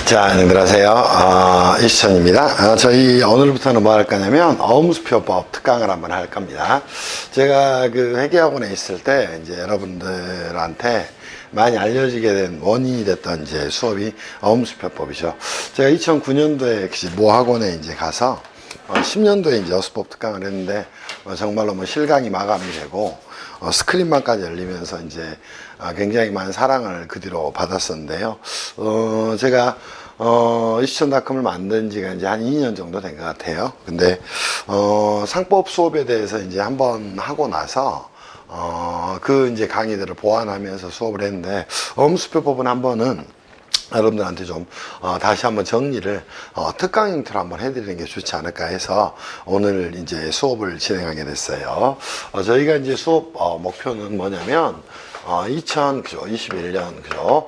자, 안녕하세요. 이수천입니다. 저희 오늘부터는 뭐 할 거냐면 어음수표법 특강을 한번 할 겁니다. 제가 그 회계학원에 있을 때 이제 여러분들한테 많이 알려지게 된 원인이 됐던 이제 수업이 어음수표법이죠. 제가 2009년도에 모 학원에 이제 가서 10년도에 이제 어수법 특강을 했는데 정말로 뭐 실강이 마감이 되고 스크린만까지 열리면서 이제 굉장히 많은 사랑을 그 뒤로 받았었는데요. 제가 이수천닷컴을 만든 지가 이제 한 2년 정도 된 것 같아요. 근데 상법 수업에 대해서 이제 한번 하고 나서 그 이제 강의들을 보완하면서 수업을 했는데 어음수표법은 한번은 여러분들한테 좀 다시 한번 정리를 특강 형태로 한번 해드리는 게 좋지 않을까 해서 오늘 이제 수업을 진행하게 됐어요. 저희가 이제 수업 목표는 뭐냐면 2021년 그죠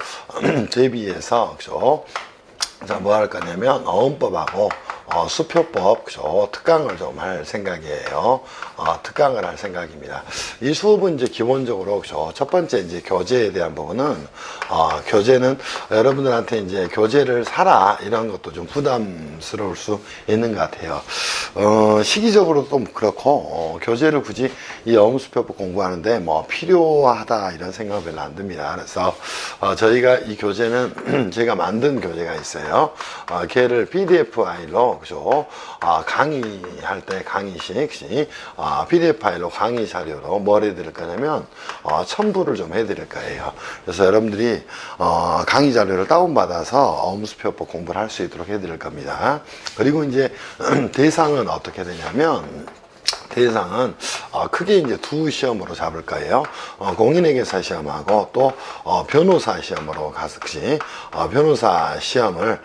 대비해서 그죠 자, 뭐 할 거냐면 어음법하고 수표법 그죠 특강을 좀 할 생각이에요. 특강을 할 생각입니다. 이 수업은 이제 기본적으로 그죠 첫 번째 이제 교재에 대한 부분은 교재는 여러분들한테 이제 교재를 사라 이런 것도 좀 부담스러울 수 있는 것 같아요. 시기적으로도 좀 그렇고 교재를 굳이 이 어음수표법 공부하는데 뭐 필요하다 이런 생각은 별로 안 듭니다. 그래서 저희가 이 교재는 제가 만든 교재가 있어요. 걔를 PDF 파일로 그죠 강의할 때 강의식 PDF 파일로 강의 자료로 뭘 해드릴 거냐면 첨부를 좀 해드릴 거예요. 그래서 여러분들이 강의 자료를 다운받아서 어음수표법 공부를 할 수 있도록 해드릴 겁니다. 그리고 이제 대상은 어떻게 되냐면 대상은 크게 이제 두 시험으로 잡을 거예요. 공인회계사 시험하고 또 변호사 시험으로 가서 변호사 시험을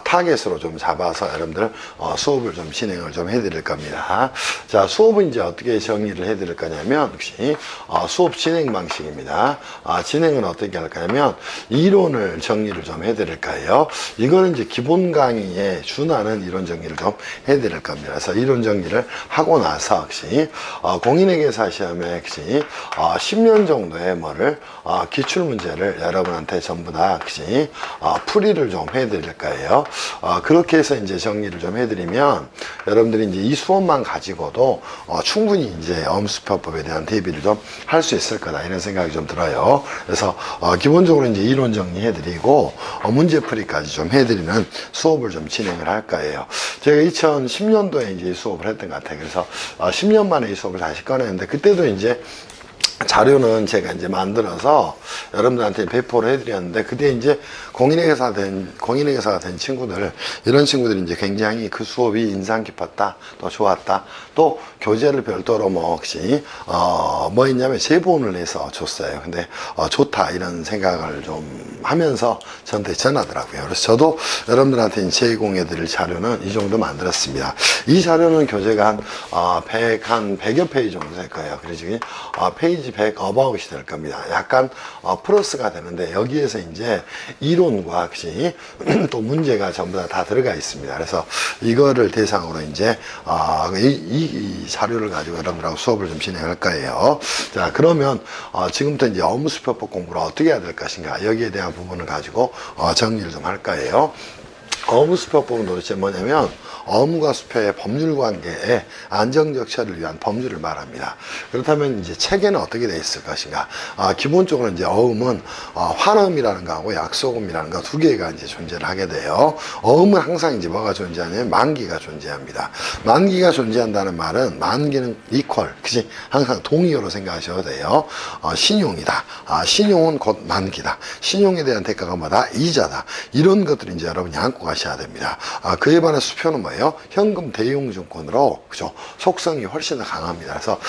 타겟으로 좀 잡아서 여러분들 수업을 좀 진행을 좀 해드릴 겁니다. 자, 수업은 이제 어떻게 정리를 해드릴 거냐면 역시 수업 진행 방식입니다. 진행은 어떻게 할 거냐면 이론을 정리를 좀 해드릴 거예요. 이거는 이제 기본 강의에 준하는 이론 정리를 좀 해드릴 겁니다. 그래서 이론 정리를 하고 나서 역시 공인회계사 시험에 역시 10년 정도의 뭐를 기출문제를 여러분한테 전부 다 역시 풀이를 좀 해드릴 거예요. 그렇게 해서 이제 정리를 좀 해드리면 여러분들이 이제 이 수업만 가지고도 충분히 이제 어음수표법에 대한 대비를 좀 할 수 있을 거다 이런 생각이 좀 들어요. 그래서 기본적으로 이제 이론 정리해드리고 문제풀이까지 좀 해드리는 수업을 좀 진행을 할 거예요. 제가 2010년도에 이제 수업을 했던 것 같아요. 그래서 10년 만에 이 수업을 다시 꺼냈는데 그때도 이제 자료는 제가 이제 만들어서 여러분들한테 배포를 해드렸는데 그때 이제 공인회계사가 된 친구들 이런 친구들이 이제 굉장히 그 수업이 인상 깊었다 또 좋았다 또 교재를 별도로 뭐 혹시 뭐 있냐면 제본을 해서 줬어요. 근데 좋다 이런 생각을 좀 하면서 저한테 전하더라고요. 그래서 저도 여러분들한테 제공해 드릴 자료는 이 정도 만들었습니다. 이 자료는 교재가 한 100여 페이지 정도 될 거예요. 그래서 페이지 100 어바웃이 될 겁니다. 약간 플러스가 되는데 여기에서 이제 이론과 혹시 또 문제가 전부 다 들어가 있습니다. 그래서 이거를 대상으로 이제 이 자료를 가지고 여러분들하고 수업을 좀 진행할 거예요. 자, 그러면 지금부터 이제 어음수표법 공부를 어떻게 해야 될 것인가 여기에 대한 부분을 가지고 정리를 좀 할 거예요. 어음수표법은 도대체 뭐냐면 어음과 수표의 법률 관계의 안정적 처리를 위한 법률을 말합니다. 그렇다면 이제 체계는 어떻게 되어 있을 것인가? 기본적으로 이제 어음은 환음이라는 거하고 약소음이라는 거 두 개가 이제 존재를 하게 돼요. 어음은 항상 이제 뭐가 존재하냐면 만기가 존재합니다. 만기가 존재한다는 말은 만기는 이퀄, 그치? 항상 동의어로 생각하셔도 돼요. 신용이다. 신용은 곧 만기다. 신용에 대한 대가가 뭐다? 이자다. 이런 것들을 이제 여러분이 안고 가셔야 됩니다. 그에 반해 수표는 뭐예요? 현금 대용증권으로 그죠 속성이 훨씬 더 강합니다. 그래서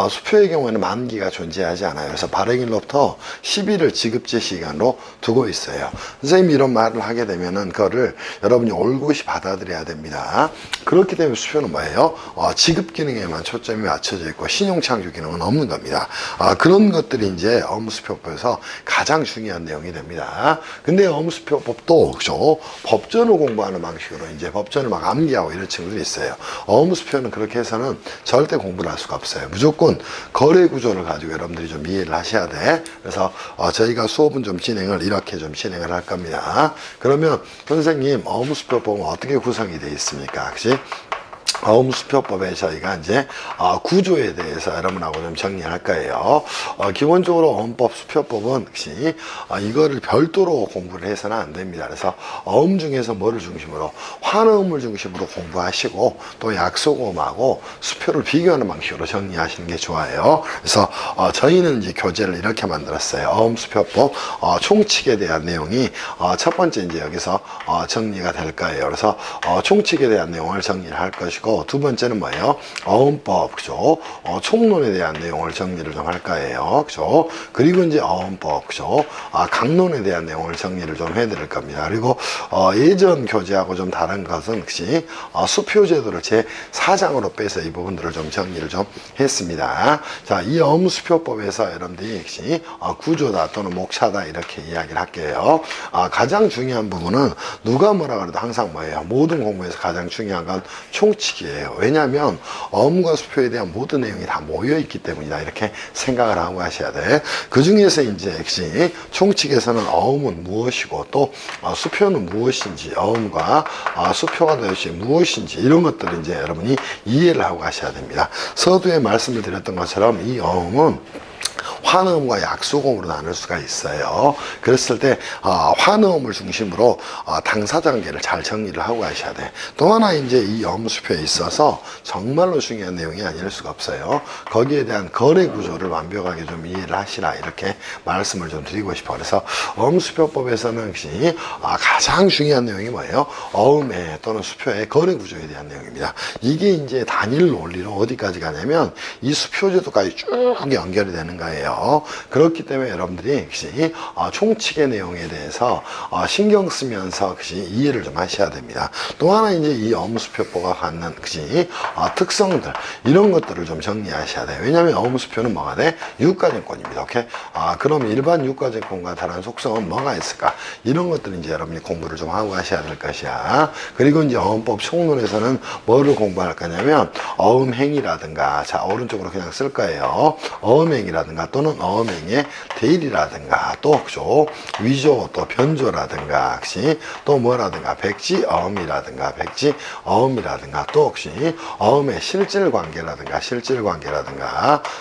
수표의 경우에는 만기가 존재하지 않아요. 그래서 발행일로부터 10일을 지급제 시간으로 두고 있어요. 선생님이 이런 말을 하게 되면은 그거를 여러분이 올곧이 받아들여야 됩니다. 그렇기 때문에 수표는 뭐예요? 지급 기능에만 초점이 맞춰져 있고 신용 창조 기능은 없는 겁니다. 그런 것들이 이제 어음수표법에서 가장 중요한 내용이 됩니다. 근데 어음수표법도 그죠 법전을 공부하는 방식으로 이제 법전을 막 암기하고 이런 친구들이 있어요. 어음수표는 그렇게 해서는 절대 공부를 할 수가 없어요. 무조건 거래 구조를 가지고 여러분들이 좀 이해를 하셔야 돼. 그래서 저희가 수업은 좀 진행을 이렇게 좀 진행을 할 겁니다. 그러면 선생님 어음수표 보면 어떻게 구성이 되어 있습니까? 혹시 어음수표법에 저희가 이제 구조에 대해서 여러분하고 좀 정리할 거예요. 기본적으로 어음법 수표법은 역시 이거를 별도로 공부를 해서는 안 됩니다. 그래서 어음 중에서 뭐를 중심으로 환어음을 중심으로 공부하시고 또 약속어음하고 수표를 비교하는 방식으로 정리하시는 게 좋아요. 그래서 저희는 이제 교재를 이렇게 만들었어요. 어음수표법 총칙에 대한 내용이 첫 번째 이제 여기서 정리가 될 거예요. 그래서 총칙에 대한 내용을 정리를 할 것이고 두 번째는 뭐예요? 어음법, 그죠? 총론에 대한 내용을 정리를 좀 할 거예요. 그죠? 그리고 이제 어음법, 그죠? 강론에 대한 내용을 정리를 좀 해드릴 겁니다. 그리고 예전 교재하고 좀 다른 것은 역시 수표제도를 제 4장으로 빼서 이 부분들을 좀 정리를 좀 했습니다. 자, 이 어음수표법에서 여러분들이 역시 구조다 또는 목차다 이렇게 이야기를 할게요. 가장 중요한 부분은 누가 뭐라 그래도 항상 뭐예요? 모든 공부에서 가장 중요한 건 총칙이에요. 왜냐하면 어음과 수표에 대한 모든 내용이 다 모여 있기 때문이다. 이렇게 생각을 하고 하셔야 돼. 그 중에서 이제 역시 총칙에서는 어음은 무엇이고 또 수표는 무엇인지, 어음과 수표가 도대체 무엇인지 이런 것들을 이제 여러분이 이해를 하고 가셔야 됩니다. 서두에 말씀을 드렸던 것처럼 이 어음은 환어음과 약속어음으로 나눌 수가 있어요. 그랬을 때 환어음을 중심으로 당사자관계를 잘 정리를 하고 가셔야 돼. 또 하나 이제 이 어음수표에 있어서 정말로 중요한 내용이 아닐 수가 없어요. 거기에 대한 거래 구조를 완벽하게 좀 이해를 하시라 이렇게 말씀을 좀 드리고 싶어. 그래서 어음수표법에서는 역시 가장 중요한 내용이 뭐예요? 어음의 또는 수표의 거래 구조에 대한 내용입니다. 이게 이제 단일 논리로 어디까지 가냐면 이 수표제도까지 쭉 연결이 되는 거예요. 그렇기 때문에 여러분들이 역시 총칙의 내용에 대해서 신경 쓰면서 역시 이해를 좀 하셔야 됩니다. 또 하나 이제 이 어음수표법과 갖는 역시 특성들 이런 것들을 좀 정리하셔야 돼요. 왜냐하면 어음수표는 뭐가 돼? 유가증권입니다. 오케이? 그럼 일반 유가증권과 다른 속성은 뭐가 있을까? 이런 것들을 이제 여러분이 공부를 좀 하고 가셔야 될 것이야. 그리고 이제 어음법 총론에서는 뭐를 공부할 거냐면 어음행이라든가 자 오른쪽으로 그냥 쓸 거예요. 어음행이라든가 또는 어음행의 대일이라든가 또 그죠? 위조 또 변조라든가 혹시 또 뭐라든가 백지어음이라든가 백지어음이라든가 또 혹시 어음의 실질관계라든가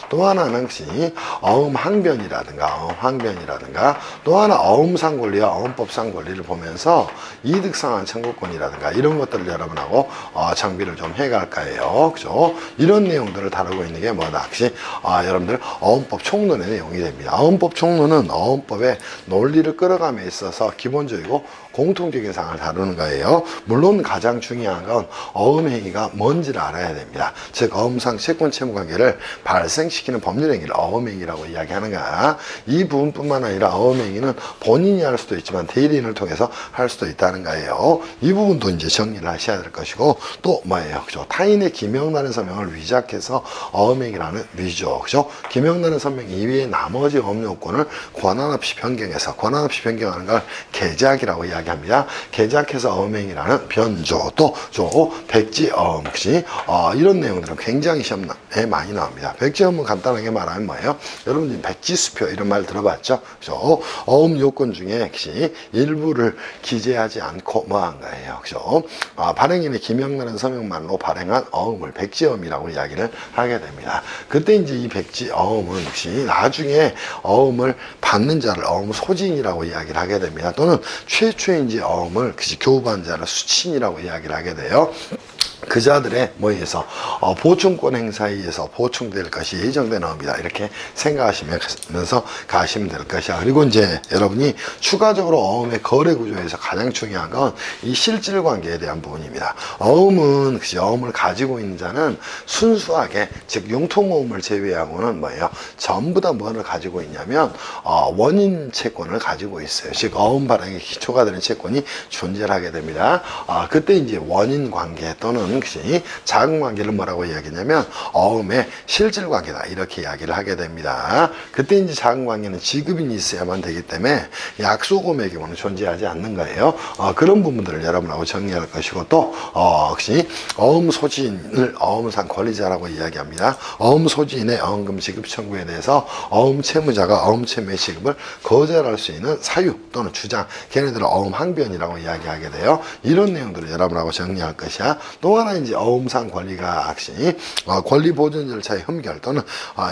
또 하나는 혹시 어음항변이라든가 어음항변이라든가 또 하나 어음상권리와 어음법상권리를 보면서 이득상한 청구권이라든가 이런 것들을 여러분하고 정비를 좀 해갈 거예요. 그죠? 이런 내용들을 다루고 있는 게 뭐다? 혹시 여러분들 어음법 총론의 내용이 됩니다. 어음법 총론은 어음법의 논리를 끌어감에 있어서 기본적이고 공통적인 사항을 다루는 거예요. 물론 가장 중요한 건 어음행위가 뭔지를 알아야 됩니다. 즉 어음상 채권채무관계를 발생시키는 법률행위를 어음행위라고 이야기하는 거야. 이 부분뿐만 아니라 어음행위는 본인이 할 수도 있지만 대리인을 통해서 할 수도 있다는 거예요. 이 부분도 이제 정리를 하셔야 될 것이고 또 뭐예요? 그죠? 타인의 기명나는 서명을 위작해서 어음행위라는 위조. 그죠? 기명나는 서명 이외의 나머지 어음 요건을 권한없이 변경해서 권한없이 변경하는 걸 개작이라고 이야기합니다. 개작해서 어음행위라는 변조 또 백지어음 혹시 이런 내용들은 굉장히 시험에 많이 나옵니다. 백지어음은 간단하게 말하면 뭐예요? 여러분들 백지수표 이런 말 들어봤죠? 그죠? 어음 요건 중에 혹시 일부를 기재하지 않고 뭐 한 거예요. 그죠? 발행인의 기명나는 서명만으로 발행한 어음을 백지어음이라고 이야기를 하게 됩니다. 그때 이제 이 백지어음은 혹시 나중에 어음을 받는 자를 어음 소진이라고 이야기를 하게 됩니다. 또는 최초의 이제 어음을 교부한 자를 수친이라고 이야기를 하게 돼요. 그 자들의 뭐에 의해서 보충권 행사에 의해서 보충될 것이 예정된 어음이다 이렇게 생각하시면서 가시면 될 것이야. 그리고 이제 여러분이 추가적으로 어음의 거래 구조에서 가장 중요한 건 이 실질 관계에 대한 부분입니다. 어음은 어음을 가지고 있는 자는 순수하게 즉 융통어음을 제외하고는 뭐예요? 전부 다 뭐를 가지고 있냐면 원인 채권을 가지고 있어요. 즉 어음 발행의 기초가 되는 채권이 존재하게 됩니다. 그때 이제 원인 관계 또는 그치? 작은 관계를 뭐라고 이야기냐면 어음의 실질 관계다 이렇게 이야기를 하게 됩니다. 그때 이제 작은 관계는 지급인이 있어야만 되기 때문에 약소금의 경우는 존재하지 않는 거예요. 그런 부분들을 여러분하고 정리할 것이고 또 역시 어음 소지인을 어음상 권리자라고 이야기합니다. 어음 소지인의 어음금 지급 청구에 대해서 어음 채무자가 어음 채무의 지급을 거절할 수 있는 사유 또는 주장, 걔네들은 어음 항변이라고 이야기하게 돼요. 이런 내용들을 여러분하고 정리할 것이야. 또 하나 이제 어음상 권리가 역시 권리 보존 절차의 흠결 또는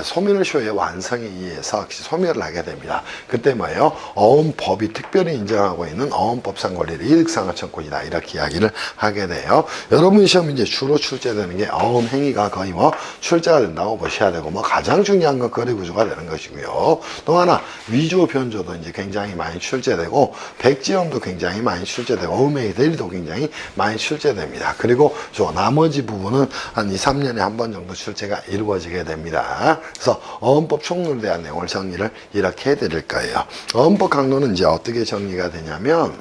소멸쇼의 완성에 의해서 소멸을 하게 됩니다. 그때 뭐예요? 어음법이 특별히 인정하고 있는 어음법상 권리를 이득상할 청구이다 이렇게 이야기를 하게 돼요. 여러분 시험 이제 주로 출제되는 게 어음 행위가 거의 뭐 출제가 된다고 보셔야 되고 뭐 가장 중요한 건 거래 구조가 되는 것이고요. 또 하나 위조 변조도 이제 굉장히 많이 출제되고 백지음도 굉장히 많이 출제되고 어음의 대리도 굉장히 많이 출제됩니다. 그리고 저 나머지 부분은 한 2, 3년에 한 번 정도 출제가 이루어지게 됩니다. 그래서 어음법 총론에 대한 내용을 정리를 이렇게 해드릴 거예요. 어음법 강론은 이제 어떻게 정리가 되냐면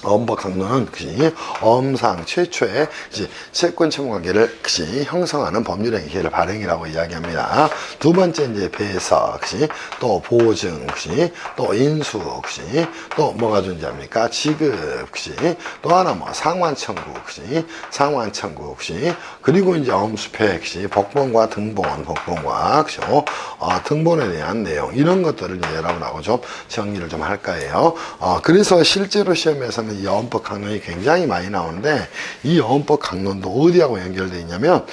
어음법 강론은 어음상 최초의 채권 채무 관계를 형성하는 법률 행위를 발행이라고 이야기합니다. 두 번째 이제 배석, 또 보증, 또 인수, 또 뭐가 존재합니까? 지급, 또 하나 뭐 상환 청구, 상환 청구, 그리고 이제 어음수패, 복본과 등본, 복본과 등본에 대한 내용 이런 것들을 이제 여러분하고 좀 정리를 좀 할 거예요. 그래서 실제로 시험에서는 이 어음법 강론이 굉장히 많이 나오는데 이 어음법 강론도 어디하고 연결되어 있냐면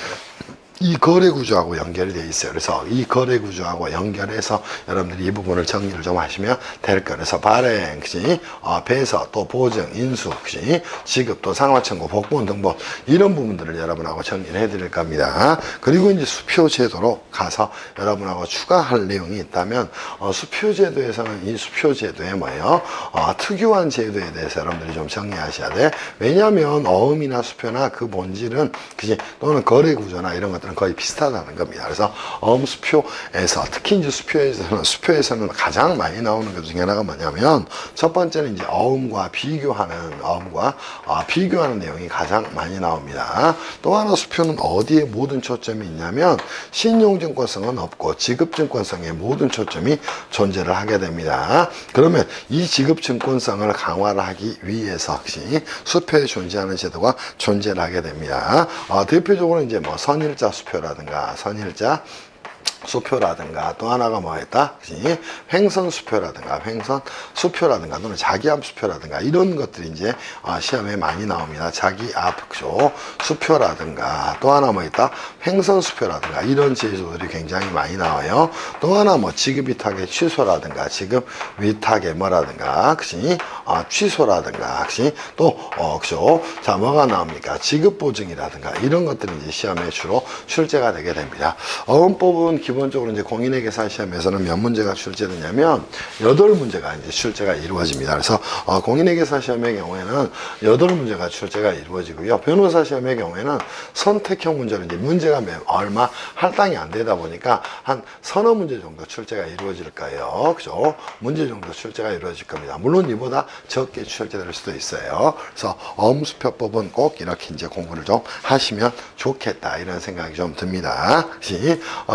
이 거래 구조하고 연결이 되어 있어요. 그래서 이 거래 구조하고 연결해서 여러분들이 이 부분을 정리를 좀 하시면 될 거예요. 그래서 발행, 배서, 또 보증, 인수, 지급, 또 상환 청구, 복본, 등본 이런 부분들을 여러분하고 정리를 해드릴 겁니다. 그리고 이제 수표 제도로 가서 여러분하고 추가할 내용이 있다면 수표 제도에서는 이 수표 제도에 뭐예요? 특유한 제도에 대해서 여러분들이 좀 정리하셔야 돼. 왜냐하면 어음이나 수표나 그 본질은 또는 거래 구조나 이런 것들은 거의 비슷하다는 겁니다. 그래서 어음수표에서 특히 이제 수표에서는 가장 많이 나오는 것 중에 하나가 뭐냐면 첫 번째는 이제 어음과 비교하는 내용이 가장 많이 나옵니다. 또 하나 수표는 어디에 모든 초점이 있냐면 신용증권성은 없고 지급증권성에 모든 초점이 존재를 하게 됩니다. 그러면 이 지급증권성을 강화를 하기 위해서 수표에 존재하는 제도가 존재를 하게 됩니다. 대표적으로 이제 뭐 선일자 선일자 수표라든가 또 하나가 뭐였다? 횡선수표라든가 또는 자기압 수표라든가 이런 것들이 이제 시험에 많이 나옵니다. 자기압 수표라든가 또 하나 뭐였다? 횡선수표라든가 이런 제도들이 굉장히 많이 나와요. 또 하나 뭐 지급위탁의 취소라든가 지급 위탁의 뭐라든가 취소라든가 또 자 뭐가 나옵니까? 지급보증이라든가 이런 것들이 이제 시험에 주로 출제가 되게 됩니다. 어음법은 기본적으로 이제 공인회계사 시험에서는 몇 문제가 출제되냐면 8문제가 이제 출제가 이루어집니다. 그래서 공인회계사 시험의 경우에는 8문제가 출제가 이루어지고요. 변호사 시험의 경우에는 선택형 문제로 이제 문제가 얼마 할당이 안 되다 보니까 한 서너 문제 정도 출제가 이루어질 거예요. 그죠? 문제 정도 출제가 이루어질 겁니다. 물론 이보다 적게 출제될 수도 있어요. 그래서 어음수표법은 꼭 이렇게 이제 공부를 좀 하시면 좋겠다 이런 생각이 좀 듭니다.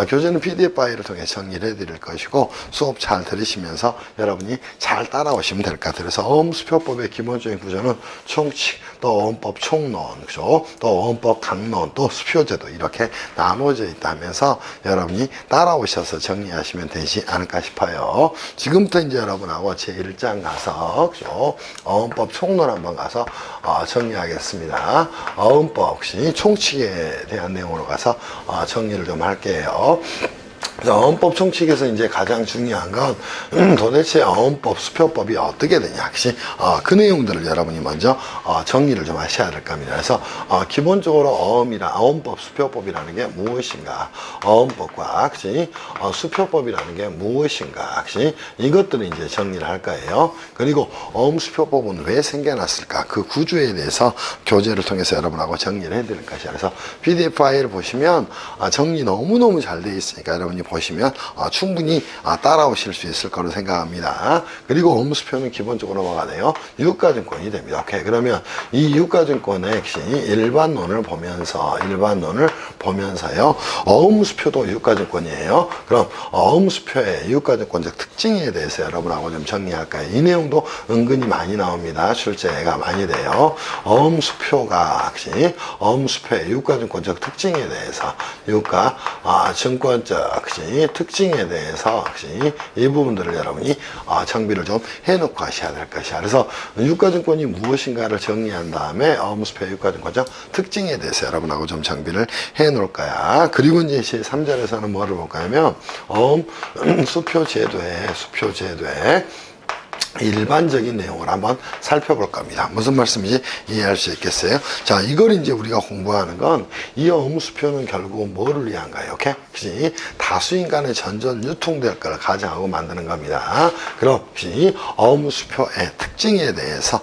교재는 PDF 파일을 통해 정리를 해드릴 것이고 수업 잘 들으시면서 여러분이 잘 따라오시면 될 것 같아요. 그래서 어음수표법의 기본적인 구조는 총칙, 또 어음법 총론, 그죠? 또 어음법 강론, 또 수표제도 이렇게 나눠져 있다면서 여러분이 따라오셔서 정리하시면 되지 않을까 싶어요. 지금부터 이제 여러분하고 제1장 가서 그죠? 어음법 총론 한번 가서 정리하겠습니다. 어음법 혹시 총칙에 대한 내용으로 가서 정리를 좀 할게요. 어음법 총칙에서 이제 가장 중요한 건 도대체 어음법, 수표법이 어떻게 되냐. 그 내용들을 여러분이 먼저 정리를 좀 하셔야 될 겁니다. 그래서 기본적으로 어음법, 수표법이라는 게 무엇인가, 어음법과 수표법이라는 게 무엇인가, 이것들을 이제 정리를 할 거예요. 그리고 어음, 수표법은 왜 생겨났을까, 그 구조에 대해서 교재를 통해서 여러분하고 정리를 해드릴 것이야. 그래서 PDF 파일을 보시면 정리 너무너무 잘 되어 있으니까 여러분이 보시면 충분히 따라오실 수 있을 거로 생각합니다. 그리고 어음수표는 기본적으로 뭐가 돼요? 유가증권이 됩니다. 오케이. 그러면 이 유가증권의 일반론을 보면서요. 어음수표도 유가증권이에요. 그럼 어음수표의 유가증권적 특징에 대해서 여러분하고 좀 정리할까요? 이 내용도 은근히 많이 나옵니다. 출제가 많이 돼요. 어음수표의 유가증권적 특징에 대해서 증권적 특징에 대해서 이 부분들을 여러분이 정비를 좀 해놓고 하셔야 될 것이야. 그래서 유가증권이 무엇인가를 정리한 다음에 어음수표의 유가증권적 특징에 대해서 여러분하고 좀 정비를 해놓을 거야. 그리고 이제 3절에서는 뭐를 볼까 하면 수표제도의 일반적인 내용을 한번 살펴볼 겁니다. 무슨 말씀인지 이해할 수 있겠어요? 자, 이걸 이제 우리가 공부하는 건 이 어음수표는 결국 뭐를 위한가요? 오케이? 다수인간의 전전 유통될 걸 가정하고 만드는 겁니다. 그럼 어음수표의 특징에 대해서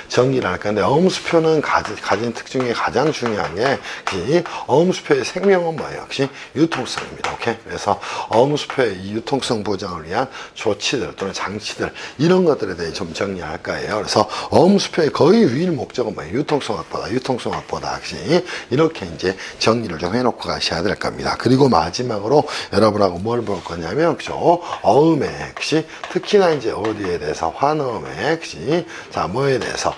정리를 할 건데, 어음수표는 가진 특징 중에 가장 중요한 게 어음수표의 생명은 뭐예요? 역시 유통성입니다. 오케이? 그래서 어음수표의 이 유통성 보장을 위한 조치들 또는 장치들, 이런 것들에 대해 좀 정리할 거예요. 그래서 어음수표의 거의 유일 목적은 뭐예요? 유통성 확보다. 이렇게 이제 정리를 좀 해놓고 가셔야 될 겁니다. 그리고 마지막으로 여러분하고 뭘 볼 거냐면, 어음의 특히나 이제 어디에 대해서 환어음의 자, 뭐에 대해서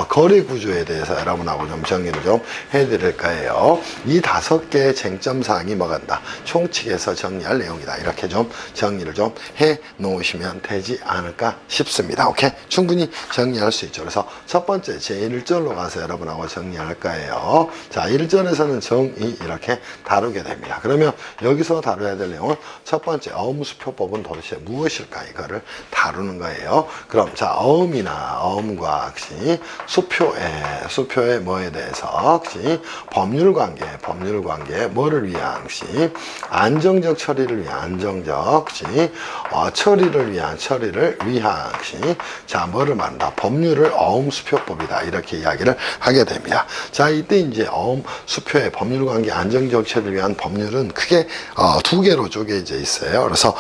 거래 구조에 대해서 여러분하고 좀 정리를 좀 해드릴 거예요. 이 5개의 쟁점 사항이 뭐가 된다? 총칙에서 정리할 내용이다. 이렇게 좀 정리를 좀 해 놓으시면 되지 않을까 싶습니다. 오케이? 충분히 정리할 수 있죠. 그래서 첫 번째 제1절로 가서 여러분하고 정리할 거예요. 자, 1절에서는 정의 이렇게 다루게 됩니다. 그러면 여기서 다뤄야 될 내용은 첫 번째 어음수표법은 도대체 무엇일까? 이거를 다루는 거예요. 그럼 자, 어음과 수표의 뭐에 대해서 법률관계 뭐를 위한 안정적 처리를 위한 처리를 위한 자, 뭐를 말한다? 법률을 어음수표법이다. 이렇게 이야기를 하게 됩니다. 자, 이때 이제 어음수표의 법률관계 안정적 처리를 위한 법률은 크게 2개로 쪼개져 있어요. 그래서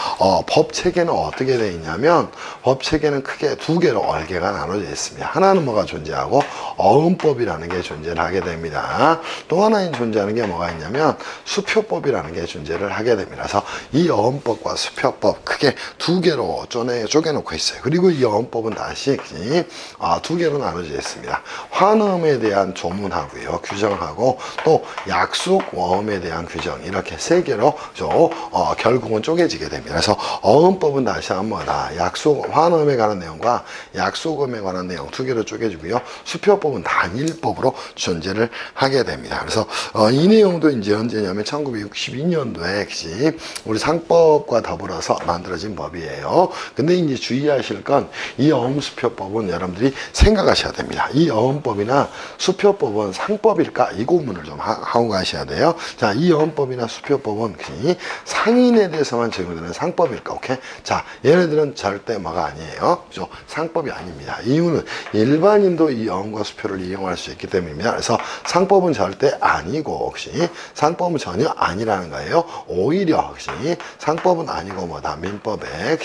법체계는 어떻게 되어 있냐면, 법체계는 크게 2개로 얼개가 나눠져 있습니다. 하나는 뭐가 존재하고 어음법이라는 게 존재를 하게 됩니다. 또 하나 존재하는 게 뭐가 있냐면 수표법이라는 게 존재를 하게 됩니다. 그래서 이 어음법과 수표법 크게 2개로 쪼개놓고 있어요. 그리고 이 어음법은 다시 2개로 나눠져 있습니다. 환음에 대한 조문하고요, 규정하고 또 약속어음에 대한 규정, 이렇게 3개로 결국은 쪼개지게 됩니다. 그래서 어음법은 다시 한번 뭐다? 환음에 관한 내용과 약속음에 관한 내용 2개로 쪼개지고요. 수표법은 단일법으로 존재를 하게 됩니다. 그래서 이 내용도 이제 언제냐면 1962년도에 우리 상법과 더불어서 만들어진 법이에요. 근데 이제 주의하실 건 이 어음수표법은 여러분들이 생각하셔야 됩니다. 이 어음법이나 수표법은 상법일까? 이 고문을 좀 하고 가셔야 돼요. 자, 이 어음법이나 수표법은 상인에 대해서만 적용되는 상법일까? 오케이? 자, 얘네들은 절대 뭐가 아니에요. 그죠? 상법이 아닙니다. 이유는 일반인도 이 어음과 수표를 이용할 수 있기 때문입니다. 그래서 상법은 절대 아니고, 상법은 전혀 아니라는 거예요. 오히려 상법은 아니고 뭐다? 민법에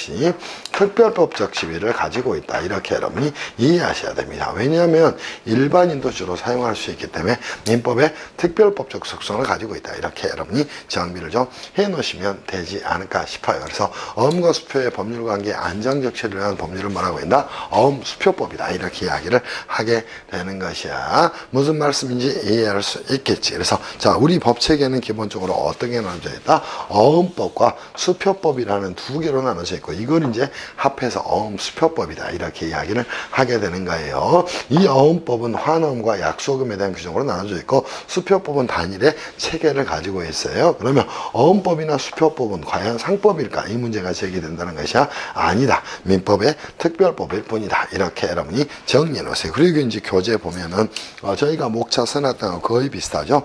특별법적 지위를 가지고 있다. 이렇게 여러분이 이해하셔야 됩니다. 왜냐하면 일반인도 주로 사용할 수 있기 때문에 민법의 특별법적 속성을 가지고 있다. 이렇게 여러분이 정비를 좀 해놓으시면 되지 않을까 싶어요. 그래서 어음과 수표의 법률관계 안정적 처리를 위한 법률을 뭐라고 했나? 어음수표법이다. 이렇게 이야기를 하게 되는 것이야. 무슨 말씀인지 이해할 수 있겠지. 그래서 자, 우리 법체계는 기본적으로 어떻게 나눠져 있다? 어음법과 수표법이라는 2개로 나눠져 있고, 이걸 이제 합해서 어음수표법이다. 이렇게 이야기를 하게 되는 거예요. 이 어음법은 환음과 약속음에 대한 규정으로 나눠져 있고, 수표법은 단일의 체계를 가지고 있어요. 그러면 어음법이나 수표법은 과연 상법일까? 이 문제가 제기된다는 것이 아니다. 민법의 특별법일 뿐이다. 이렇게 여러분이 정리해 놓으세요. 그리고 이제 교재 보면은 저희가 목차 써놨던 거 거의 비슷하죠.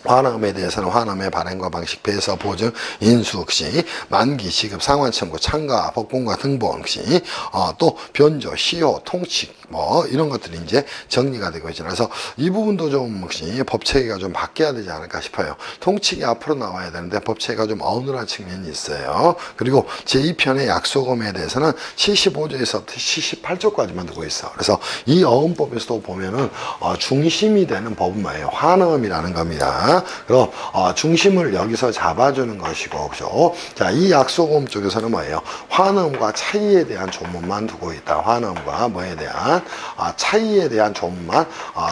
환음에 대해서는 환음의 발행과 방식, 배서, 보증, 인수, 시, 만기, 지급, 상환 청구, 참가, 법공과 등본, 시, 또 변조, 시효, 통칙, 뭐 이런 것들이 이제 정리가 되고 있죠. 그래서 이 부분도 좀 혹시 법 체계가 좀 바뀌어야 되지 않을까 싶어요. 통칙이 앞으로 나와야 되는데 법 체계가 좀 어눌한 측면이 있어요. 그리고 제2편의 약소금에 대해서는 75조에서 78조까지만 두고 있어. 그래서 이 어음법에서도 보면은 중심이 되는 법은 뭐예요? 환음이라는 겁니다. 그럼 중심을 여기서 잡아주는 것이고, 그죠? 자, 이 약소금 쪽에서는 뭐예요? 환음과 차이에 대한 조문만 두고 있다. 환음과 뭐에 대한 차이에 대한 조문만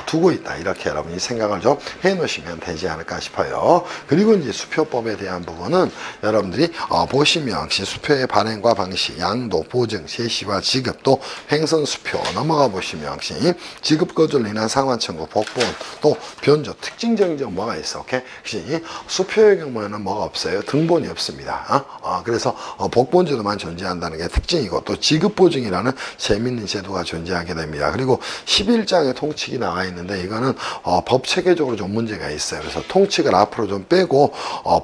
두고 있다. 이렇게 여러분이 생각을 좀 해놓으시면 되지 않을까 싶어요. 그리고 이제 수표법에 대한 부분은 여러분들이 보시면 역시 수표의 발행과 방식, 양도, 보증, 제시와 지급, 또 횡선 수표 넘어가 보시면 역시 지급 거절로 인한 상환 청구, 복본, 또 변조, 특징적인 점 뭐가 있어? 오케이? 역시 수표의 경우에는 뭐가 없어요? 등본이 없습니다. 그래서 복본제도만 존재한다는 게 특징이고, 또 지급 보증이라는 재밌는 제도가 존재하게 됩니다. 그리고 11장의 통칙이 나와 있는데 이거는 법 체계적으로 좀 문제가 있어요. 그래서 통칙을 앞으로 좀 빼고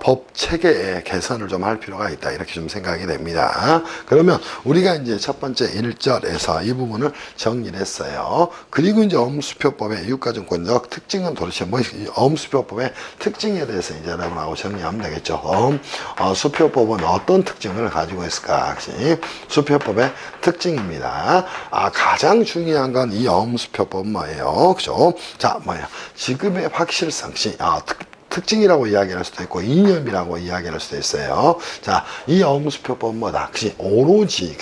법 체계의 개선을 좀 할 필요가 있다. 이렇게 좀 생각이 됩니다. 그러면 우리가 이제 첫 번째 1절에서 이 부분을 정리를 했어요. 그리고 이제 어음수표법의 유가증권적 특징은 도대체 뭐, 어음수표법의 특징에 대해서 이제 여러분하고 정리하면 되겠죠. 수표법은 어떤 특징을 가지고 있을까? 수표법의 특징입니다. 가장 중요한 건 이 어음수표법은 뭐예요? 그죠? 자, 뭐야? 지급의 확실성, 특징이라고 이야기할 수도 있고 이념이라고 이야기할 수도 있어요. 자, 이 어음수표법은 뭐다? 오로지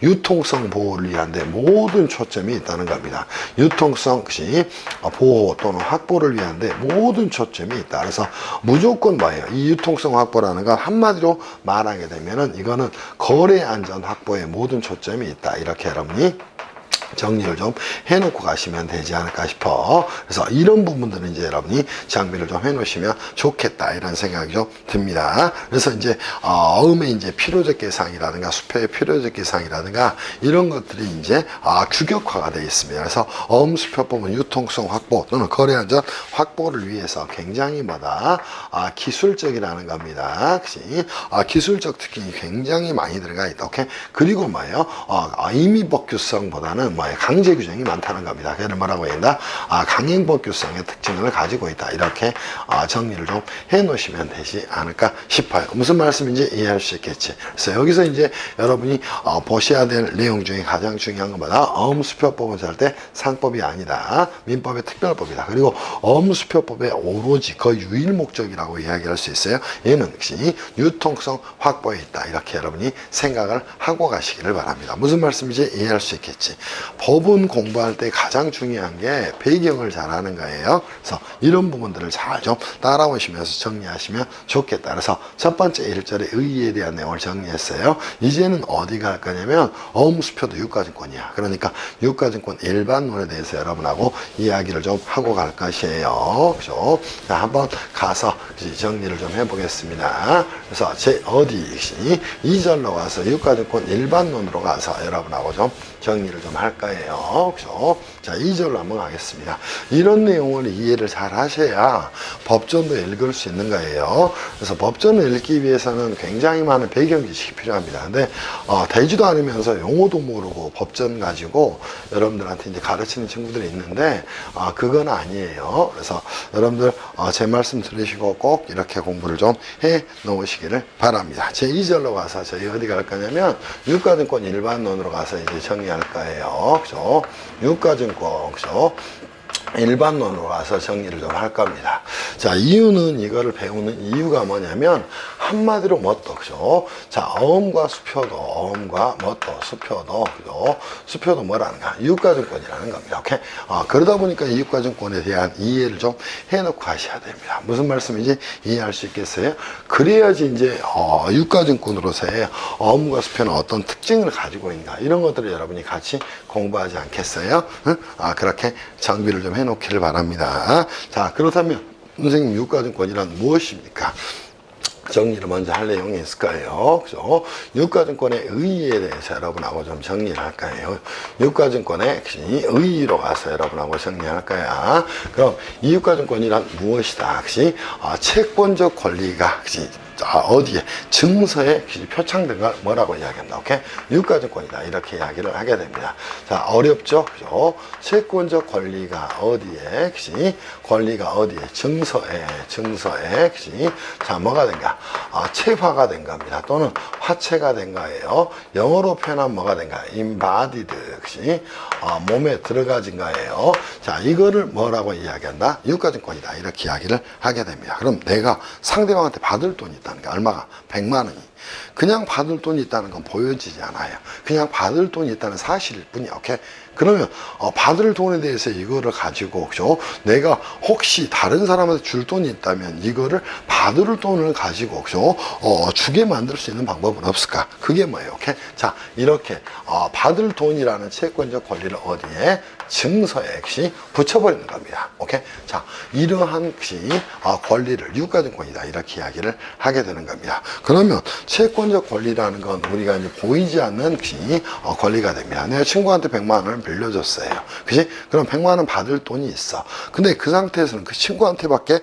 유통성 보호를 위한데 모든 초점이 있다는 겁니다. 유통성 보호 또는 확보를 위한데 모든 초점이 있다. 그래서 무조건 뭐예요? 이 유통성 확보라는 건 한마디로 말하게 되면은 이거는 거래 안전 확보에 모든 초점이 있다. 이렇게 여러분이 정리를 좀 해놓고 가시면 되지 않을까 싶어. 그래서 이런 부분들은 이제 여러분이 장비를 좀 해놓으시면 좋겠다 이런 생각이 좀 듭니다. 그래서 이제 어음의 이제 필요적 계상이라든가 수표의 필요적 계상이라든가 이런 것들이 이제 규격화가 되어 있습니다. 그래서 어음 수표법은 유통성 확보 또는 거래 안전 확보를 위해서 굉장히 뭐다 기술적이라는 겁니다. 기술적 특징이 굉장히 많이 들어가 있다. 오케이? 그리고 뭐예요? 임의법규성보다는 강제 규정이 많다는 겁니다. 그래서 뭐라고 해야 된다? 강행법규성의 특징을 가지고 있다. 이렇게 정리를 좀 해 놓으시면 되지 않을까 싶어요. 무슨 말씀인지 이해할 수 있겠지. 그래서 여기서 이제 여러분이 보셔야 될 내용 중에 가장 중요한 것보다 어음수표법은 절대 상법이 아니다. 민법의 특별법이다. 그리고 어음수표법의 오로지 그 유일 목적이라고 이야기할 수 있어요. 얘는 역시 유통성 확보에 있다. 이렇게 여러분이 생각을 하고 가시기를 바랍니다. 무슨 말씀인지 이해할 수 있겠지. 법은 공부할 때 가장 중요한 게 배경을 잘 아는 거예요. 그래서 이런 부분들을 잘 좀 따라오시면서 정리하시면 좋겠다. 그래서 첫 번째 1절의 의의에 대한 내용을 정리했어요. 이제는 어디 갈 거냐면 어음수표도 유가증권이야. 그러니까 유가증권 일반론에 대해서 여러분하고 이야기를 좀 하고 갈 것이에요. 그죠? 자, 한번 가서 정리를 좀 해보겠습니다. 그래서 어디 2절로 가서 유가증권 일반론으로 가서 여러분하고 좀 정리를 좀 할 거예요. 그죠? 자, 2절로 한번 가겠습니다. 이런 내용을 이해를 잘 하셔야 법전도 읽을 수 있는 거예요. 그래서 법전을 읽기 위해서는 굉장히 많은 배경 지식이 필요합니다. 근데 되지도 않으면서 용어도 모르고 법전 가지고 여러분들한테 이제 가르치는 친구들이 있는데 그건 아니에요. 그래서 여러분들 제 말씀 들으시고 꼭 이렇게 공부를 좀 해 놓으시기를 바랍니다. 제 2절로 가서 저희 어디 갈 거냐면 유가증권 일반론으로 가서 이제 정리할 거예요. 그죠? 유가증권, 그죠? 일반론으로 와서 정리를 좀 할 겁니다. 자, 이유는 이거를 배우는 이유가 뭐냐면 한마디로 뭣도, 그죠? 자, 어음과 수표도, 어음과 뭣도, 수표도, 그죠? 수표도 뭐라는가? 유가증권이라는 겁니다. 오케이? 그러다 보니까 이 유가증권에 대한 이해를 좀 해놓고 하셔야 됩니다. 무슨 말씀인지 이해할 수 있겠어요? 그래야지 이제 유가증권으로서의 어음과 수표는 어떤 특징을 가지고 있는가? 이런 것들을 여러분이 같이 공부하지 않겠어요? 응? 그렇게 정비를 좀 해놓기를 바랍니다. 자, 그렇다면 선생님 유가증권이란 무엇입니까? 정리를 먼저 할 내용이 있을 거예요. 그죠? 유가증권의 의의에 대해서 여러분하고 좀 정리를 할 거예요. 유가증권의 의의로 가서 여러분하고 정리할 거야. 그럼 이 유가증권이란 무엇이다? 채권적 권리가 어디에 증서에 표창된 걸 뭐라고 이야기합니다. 오케이? 유가증권이다 이렇게 이야기를 하게 됩니다. 자, 어렵죠? 그죠? 채권적 권리가 어디에 권리가 어디에 증서에 자, 뭐가 된가? 채화가 된 겁니다. 또는 화체가 된 거예요. 영어로 표현하면 뭐가 된가? embodied 몸에 들어가진 거예요. 자, 이거를 뭐라고 이야기한다? 유가증권이다 이렇게 이야기를 하게 됩니다. 그럼 내가 상대방한테 받을 돈이 있다는 게 얼마가? 100만 원이. 그냥 받을 돈이 있다는 건 보여지지 않아요. 그냥 받을 돈이 있다는 사실일 뿐이야. 오케이? 그러면 받을 돈에 대해서 이거를 가지고 그죠? 내가 혹시 다른 사람한테 줄 돈이 있다면 이거를 받을 돈을 가지고 그죠? 주게 만들 수 있는 방법은 없을까? 그게 뭐예요? 오케이? 자, 이렇게 받을 돈이라는 채권적 권리를 어디에? 증서에 붙여버리는 겁니다. 오케이? 자, 이러한 권리를 유가증권이다 이렇게 이야기를 하게 되는 겁니다. 그러면 채권적 권리라는 건 우리가 이제 보이지 않는 권리가 됩니다. 내가 친구한테 100만 원을 빌려줬어요. 그치? 그럼 100만 원 받을 돈이 있어. 근데 그 상태에서는 그 친구한테밖에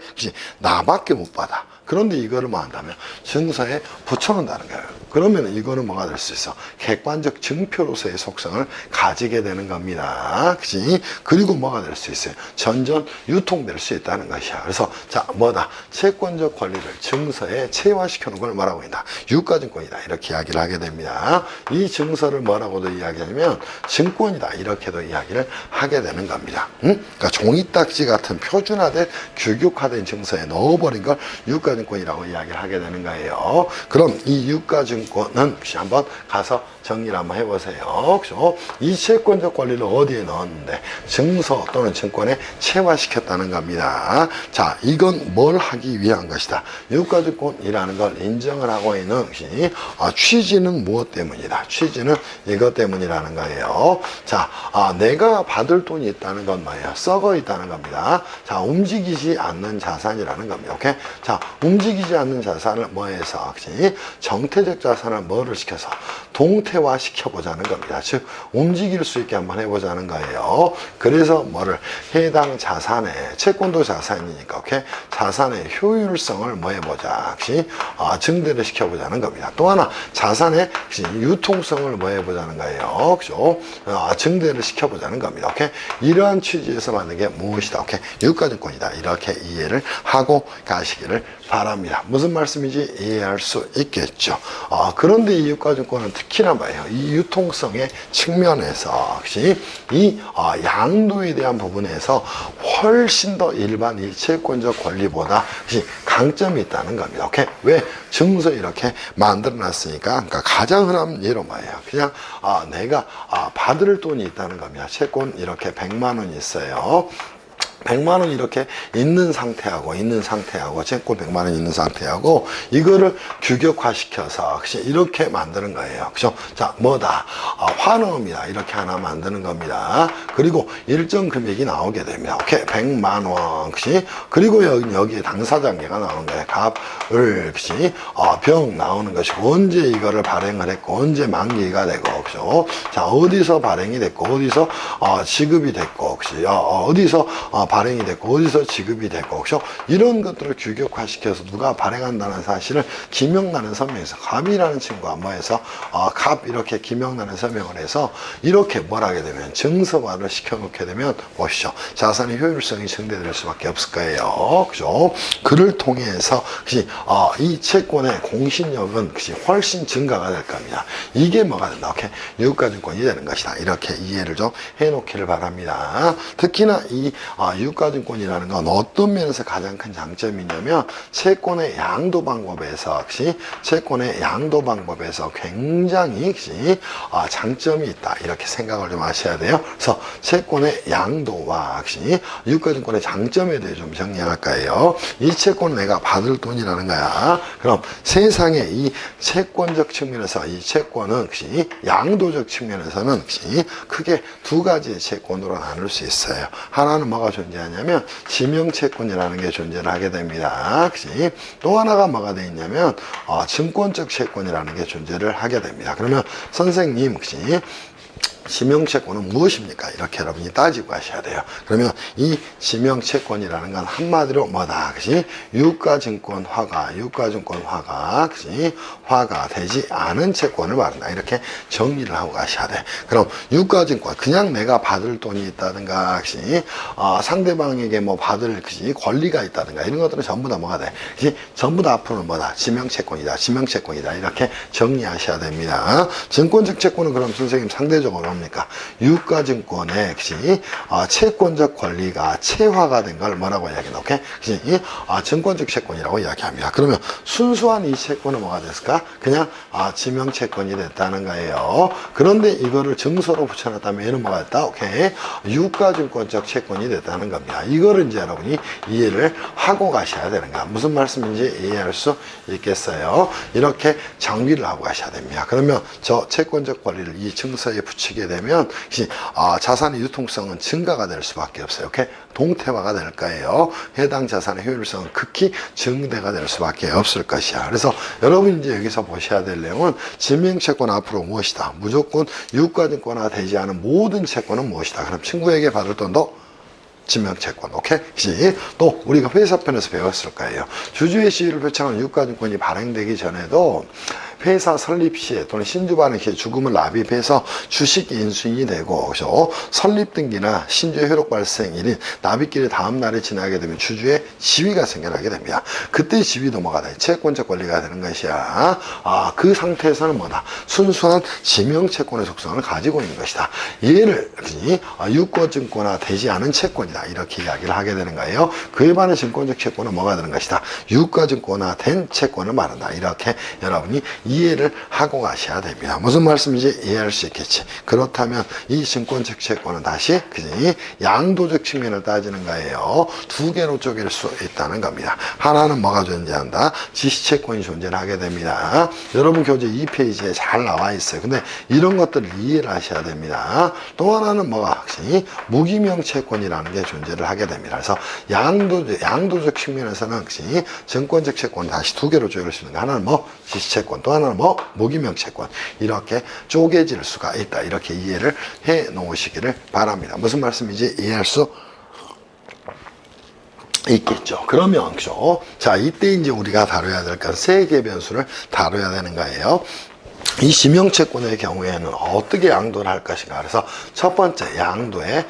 나밖에 못 받아. 그런데 이거를 뭐 한다면 증서에 붙여놓는다는 거예요. 그러면 이거는 뭐가 될 수 있어? 객관적 증표로서의 속성을 가지게 되는 겁니다. 그치? 그리고 뭐가 될 수 있어요? 전전 유통될 수 있다는 것이야. 그래서 자, 뭐다? 채권적 권리를 증서에 체화시켜 놓은 걸 뭐라고 한다? 유가증권이다. 이렇게 이야기를 하게 됩니다. 이 증서를 뭐라고도 이야기하냐면 증권이다. 이렇게도 이야기를 하게 되는 겁니다. 그러니까 종이딱지 같은 표준화된 규격화된 증서에 넣어버린 걸 유가증권이라고 이야기를 하게 되는 거예요. 그럼 이 유가증권은 한번 가서 정리를 한번 해보세요. 그죠? 이 채권적 권리를 어디에 넣었는데? 증서 또는 증권에 체화시켰다는 겁니다. 자, 이건 뭘 하기 위한 것이다? 유가증권이라는 걸 인정을 하고 있는 취지는 무엇 때문이다? 취지는 이것 때문이라는 거예요. 자, 내가 받을 돈이 있다는 건 뭐예요? 썩어 있다는 겁니다. 자, 움직이지 않는 자산이라는 겁니다. 오케이? 자, 움직이지 않는 자산을 뭐해서? 정태적 자산을 뭐를 시켜서? 동태화 시켜보자는 겁니다. 즉, 움직일 수 있게 한번 해보자는 거예요. 그래서 뭐를? 해당 자산의, 채권도 자산이니까, 오케이? 자산의 효율성을 뭐 해보자? 증대를 시켜보자는 겁니다. 또 하나, 자산의 유통성을 뭐 해보자는 거예요. 그죠? 증대를 시켜보자는 겁니다. 오케이? 이러한 취지에서 만든 게 무엇이다? 오케이? 유가증권이다. 이렇게 이해를 하고 가시기를 바랍니다. 무슨 말씀인지 이해할 수 있겠죠. 그런데 이 유가증권은 특히나 뭐예요? 이 유통성의 측면에서 이 양도에 대한 부분에서 훨씬 더 일반 이 채권적 권리보다 강점이 있다는 겁니다. 오케이? 왜? 증서 이렇게 만들어 놨으니까, 그러니까 가장 흔한 예로 뭐예요? 그냥 내가 받을 돈이 있다는 겁니다. 채권 이렇게 100만 원이 있어요. 100만 원 이렇게 있는 상태하고 채권 100만 원 있는 상태하고 이거를 규격화시켜서 이렇게 만드는 거예요. 그죠? 자, 뭐다? 환원입니다. 이렇게 하나 만드는 겁니다. 그리고 일정 금액이 나오게 됩니다. 오케이? 100만 원. 그치? 그리고 여기에 당사자관계가 나오는 거예요. 갑을, 그치? 병 나오는 것이고, 언제 이거를 발행을 했고, 언제 만기가 되고, 그죠? 자, 어디서 발행이 됐고, 어디서 지급이 됐고, 그치? 어디서 발행이 됐고 어디서 지급이 됐고 그렇죠? 이런 것들을 규격화시켜서 누가 발행한다는 사실을 기명나는 서명에서 갑이라는 친구가 뭐해서 갑 이렇게 기명나는 서명을 해서 이렇게 뭘 하게 되면 증서화를 시켜놓게 되면 보시죠. 자산의 효율성이 증대될 수밖에 없을 거예요. 그죠? 그를 통해서 이 채권의 공신력은 훨씬 증가가 될 겁니다. 이게 뭐가 된다? 오케이? 유가증권이 되는 것이다. 이렇게 이해를 좀 해놓기를 바랍니다. 특히나 이 유가증권이라는 건 어떤 면에서 가장 큰 장점이냐면 채권의 양도 방법에서 굉장히 장점이 있다 이렇게 생각을 좀 하셔야 돼요. 그래서 채권의 양도와 유가증권의 장점에 대해 좀 정리할 거예요. 이 채권은 내가 받을 돈이라는 거야. 그럼 세상에 이 채권적 측면에서 이 채권은 양도적 측면에서는 크게 두 가지의 채권으로 나눌 수 있어요. 하나는 뭐가 존재 존재하냐면 지명채권이라는 게 존재를 하게 됩니다. 그치? 또 하나가 뭐가 돼 있냐면 증권적 채권이라는 게 존재를 하게 됩니다. 그러면 선생님, 그치? 지명채권은 무엇입니까? 이렇게 여러분이 따지고 가셔야 돼요. 그러면 이 지명채권이라는 건 한마디로 뭐다? 그치? 유가증권 화가, 그치? 화가 되지 않은 채권을 말한다. 이렇게 정리를 하고 가셔야 돼. 그럼 유가증권, 그냥 내가 받을 돈이 있다든가, 그치? 상대방에게 뭐 받을, 그치? 권리가 있다든가, 이런 것들은 전부 다 뭐가 돼? 그치? 전부 다 앞으로는 뭐다? 지명채권이다. 이렇게 정리하셔야 됩니다. 증권적 채권은 그럼 선생님 상대적으로 뭡니까? 유가증권의 채권적 권리가 채화가 된 걸 뭐라고 이야기하나? 오케이? 증권적 채권이라고 이야기합니다. 그러면 순수한 이 채권은 뭐가 됐을까? 그냥 지명채권이 됐다는 거예요. 그런데 이거를 증서로 붙여놨다면 얘는 뭐가 됐다? 오케이? 유가증권적 채권이 됐다는 겁니다. 이거를 이제 여러분이 이해를 하고 가셔야 되는 거야. 무슨 말씀인지 이해할 수 있겠어요? 이렇게 정리를 하고 가셔야 됩니다. 그러면 저 채권적 권리를 이 증서에 붙이게 되면 자산의 유통성은 증가가 될 수밖에 없어요. 이렇게 동태화가 될 거예요. 해당 자산의 효율성은 극히 증대가 될 수밖에 없을 것이야. 그래서 여러분 이제 여기서 보셔야 될 내용은 지명채권 앞으로 무엇이다? 무조건 유가증권화 되지 않은 모든 채권은 무엇이다? 그럼 친구에게 받을 돈도 지명채권, 오케이? 또 우리가 회사편에서 배웠을 거예요. 주주의 시위를 표창하는 유가증권이 발행되기 전에도 회사 설립 시에 또는 신주 발행 시에 주금을 납입해서 주식 인수인이 되고, 그죠? 설립 등기나 신주의 효력 발생일인 납입기일 다음 날에 지나게 되면 주주의 지위가 생겨나게 됩니다. 그때 지위도 뭐가 돼? 채권적 권리가 되는 것이야. 그 상태에서는 뭐다? 순수한 지명채권의 속성을 가지고 있는 것이다. 얘를 유가증권화 되지 않은 채권이다. 이렇게 이야기를 하게 되는 거예요. 그에 반해 증권적 채권은 뭐가 되는 것이다? 유가증권화 된 채권을 말한다. 이렇게 여러분이 이해를 하고 가셔야 됩니다. 무슨 말씀인지 이해할 수 있겠지. 그렇다면 이 증권적 채권은 다시 양도적 측면을 따지는 거예요. 두 개로 쪼갤 수 있다는 겁니다. 하나는 뭐가 존재한다? 지시채권이 존재를 하게 됩니다. 여러분 교재 2페이지에 잘 나와 있어요. 근데 이런 것들을 이해를 하셔야 됩니다. 또 하나는 뭐가? 무기명 채권이라는 게 존재를 하게 됩니다. 그래서 양도적 측면에서는 증권적 채권 다시 두 개로 쪼갤 수 있는 거. 하나는 지시채권, 또 하나는 무기명 채권. 이렇게 쪼개질 수가 있다. 이렇게 이해를 해 놓으시기를 바랍니다. 무슨 말씀인지 이해할 수 있겠죠. 그러면, 그죠? 자, 이때 이제 우리가 다뤄야 될 건 세 개의 변수를 다뤄야 되는 거예요. 이 지명채권의 경우에는 어떻게 양도를 할 것인가. 그래서 첫 번째 양도의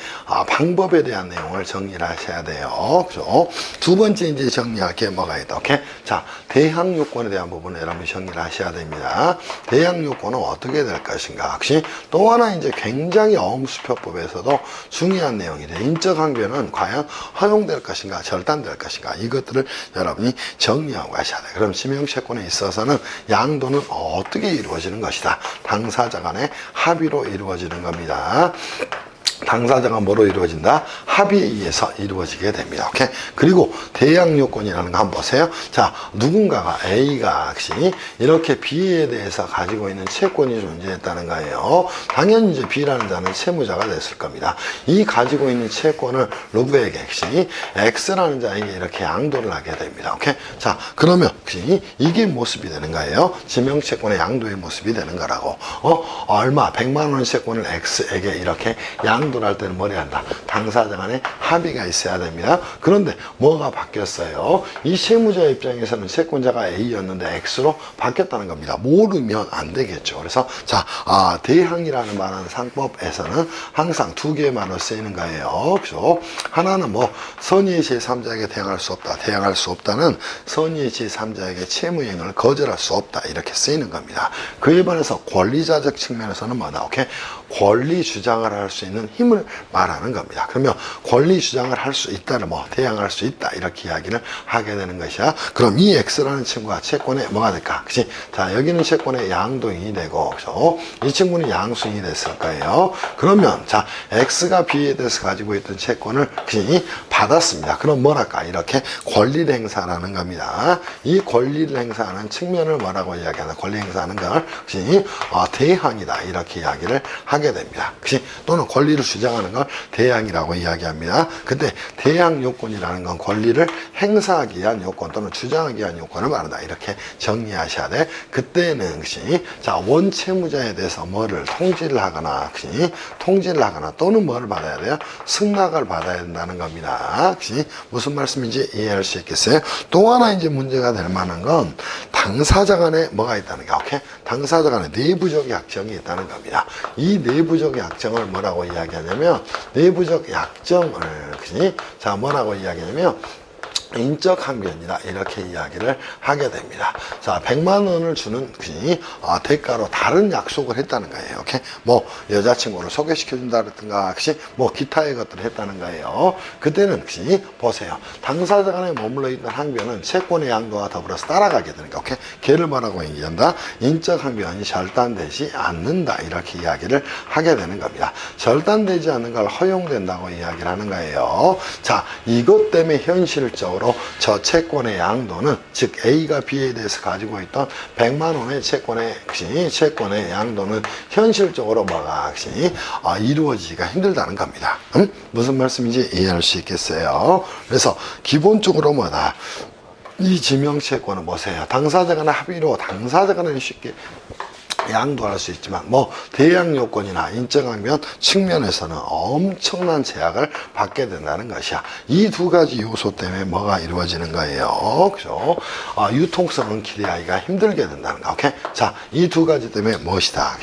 방법에 대한 내용을 정리를 하셔야 돼요. 그죠? 두 번째 이제 정리할 게 뭐가 있다. 오케이? 자, 대항 요건에 대한 부분을 여러분이 정리를 하셔야 됩니다. 대항 요건은 어떻게 될 것인가. 혹시 또 하나 이제 굉장히 어음수표법에서도 중요한 내용이래. 인적 항변은 과연 허용될 것인가, 절단될 것인가. 이것들을 여러분이 정리하고 가셔야 돼요. 그럼 지명채권에 있어서는 양도는 어떻게 이루어지는 것이다. 당사자 간의 합의로 이루어지는 겁니다. 당사자가 뭐로 이루어진다? 합의에 의해서 이루어지게 됩니다. 오케이? 그리고 대항 요건이라는 거 한번 보세요. 자, 누군가가 A가 이렇게 B에 대해서 가지고 있는 채권이 존재했다는 거예요. 당연히 이제 B라는 자는 채무자가 됐을 겁니다. 이 가지고 있는 채권을 누구에게? X라는 자에게 이렇게 양도를 하게 됩니다. 오케이? 자, 그러면 이게 모습이 되는 거예요. 지명채권의 양도의 모습이 되는 거라고. 얼마? 100만 원 채권을 X에게 이렇게 양도를 할 때는 뭐라 한다? 당사자 간에 합의가 있어야 됩니다. 그런데 뭐가 바뀌었어요? 이 채무자 입장에서는 채권자가 A였는데 X로 바뀌었다는 겁니다. 모르면 안 되겠죠. 그래서 자, 대항이라는 말은 상법에서는 항상 두 개의 말로 쓰이는 거예요. 그죠? 하나는 선의의 제3자에게 대항할 수 없다. 대항할 수 없다는 선의의 제3자에게 채무이행을 거절할 수 없다. 이렇게 쓰이는 겁니다. 그에 반해서 권리자적 측면에서는 뭐다? 오케이? 권리 주장을 할 수 있는 힘을 말하는 겁니다. 그러면 권리 주장을 할 수 있다는 대항할 수 있다 이렇게 이야기를 하게 되는 것이야. 그럼 이 X라는 친구가 채권에 뭐가 될까? 그치? 자, 여기는 채권에 양도인이 되고, 그죠? 이 친구는 양수인이 됐을 거예요. 그러면 자, X가 B에 대해서 가지고 있던 채권을 받았습니다. 그럼 뭐랄까? 이렇게 권리를 행사하는 겁니다. 이 권리를 행사하는 측면을 뭐라고 이야기하나? 권리 행사하는 걸 대항이다 이렇게 이야기를 하게 됩니다. 그치? 또는 권리를 주장하는 걸 대항이라고 이야기합니다. 근데 대항 요건이라는 건 권리를 행사하기 위한 요건 또는 주장하기 위한 요건을 말한다. 이렇게 정리하셔야 돼. 그때는 그치? 자, 원채무자에 대해서 뭐를 통지를 하거나 그치? 통지를 하거나 또는 뭐를 받아야 돼요? 승낙을 받아야 된다는 겁니다. 그치? 무슨 말씀인지 이해할 수 있겠어요? 또 하나 이제 문제가 될 만한 건 당사자 간에 뭐가 있다는 게, 오케이? 당사자 간에 내부적 약정이 있다는 겁니다. 이 내부적 약정을 뭐라고 이야기하냐면, 내부적 약정을, 그지? 자, 뭐라고 이야기하냐면, 인적 항변이다 이렇게 이야기를 하게 됩니다. 자, 100만 원을 주는 대가로 다른 약속을 했다는 거예요. 오케이? 뭐 여자친구를 소개시켜 준다든가 뭐 기타의 것들을 했다는 거예요. 그때는 보세요. 당사자 간에 머물러 있던 항변은 채권의 양도와 더불어서 따라가게 되는 거예요. 오케이? 걔를 뭐라고 얘기한다? 인적 항변이 절단되지 않는다 이렇게 이야기를 하게 되는 겁니다. 절단되지 않는 걸 허용된다고 이야기를 하는 거예요. 자, 이것 때문에 현실적으로 저 채권의 양도는, 즉 A가 B에 대해서 가지고 있던 100만 원의 채권의 양도는 현실적으로 이루어지기가 힘들다는 겁니다. 무슨 말씀인지 이해할 수 있겠어요? 그래서 기본적으로 이 지명채권은 보세요. 당사자 간의 합의로 당사자 간에 쉽게 양도할 수 있지만 대항 요건이나 인정하면 측면에서는 엄청난 제약을 받게 된다는 것이야. 이 두 가지 요소 때문에 뭐가 이루어지는 거예요. 그죠? 유통성은 기대하기가 힘들게 된다는 거. 오케이? 자, 이 두 가지 때문에 무엇이다?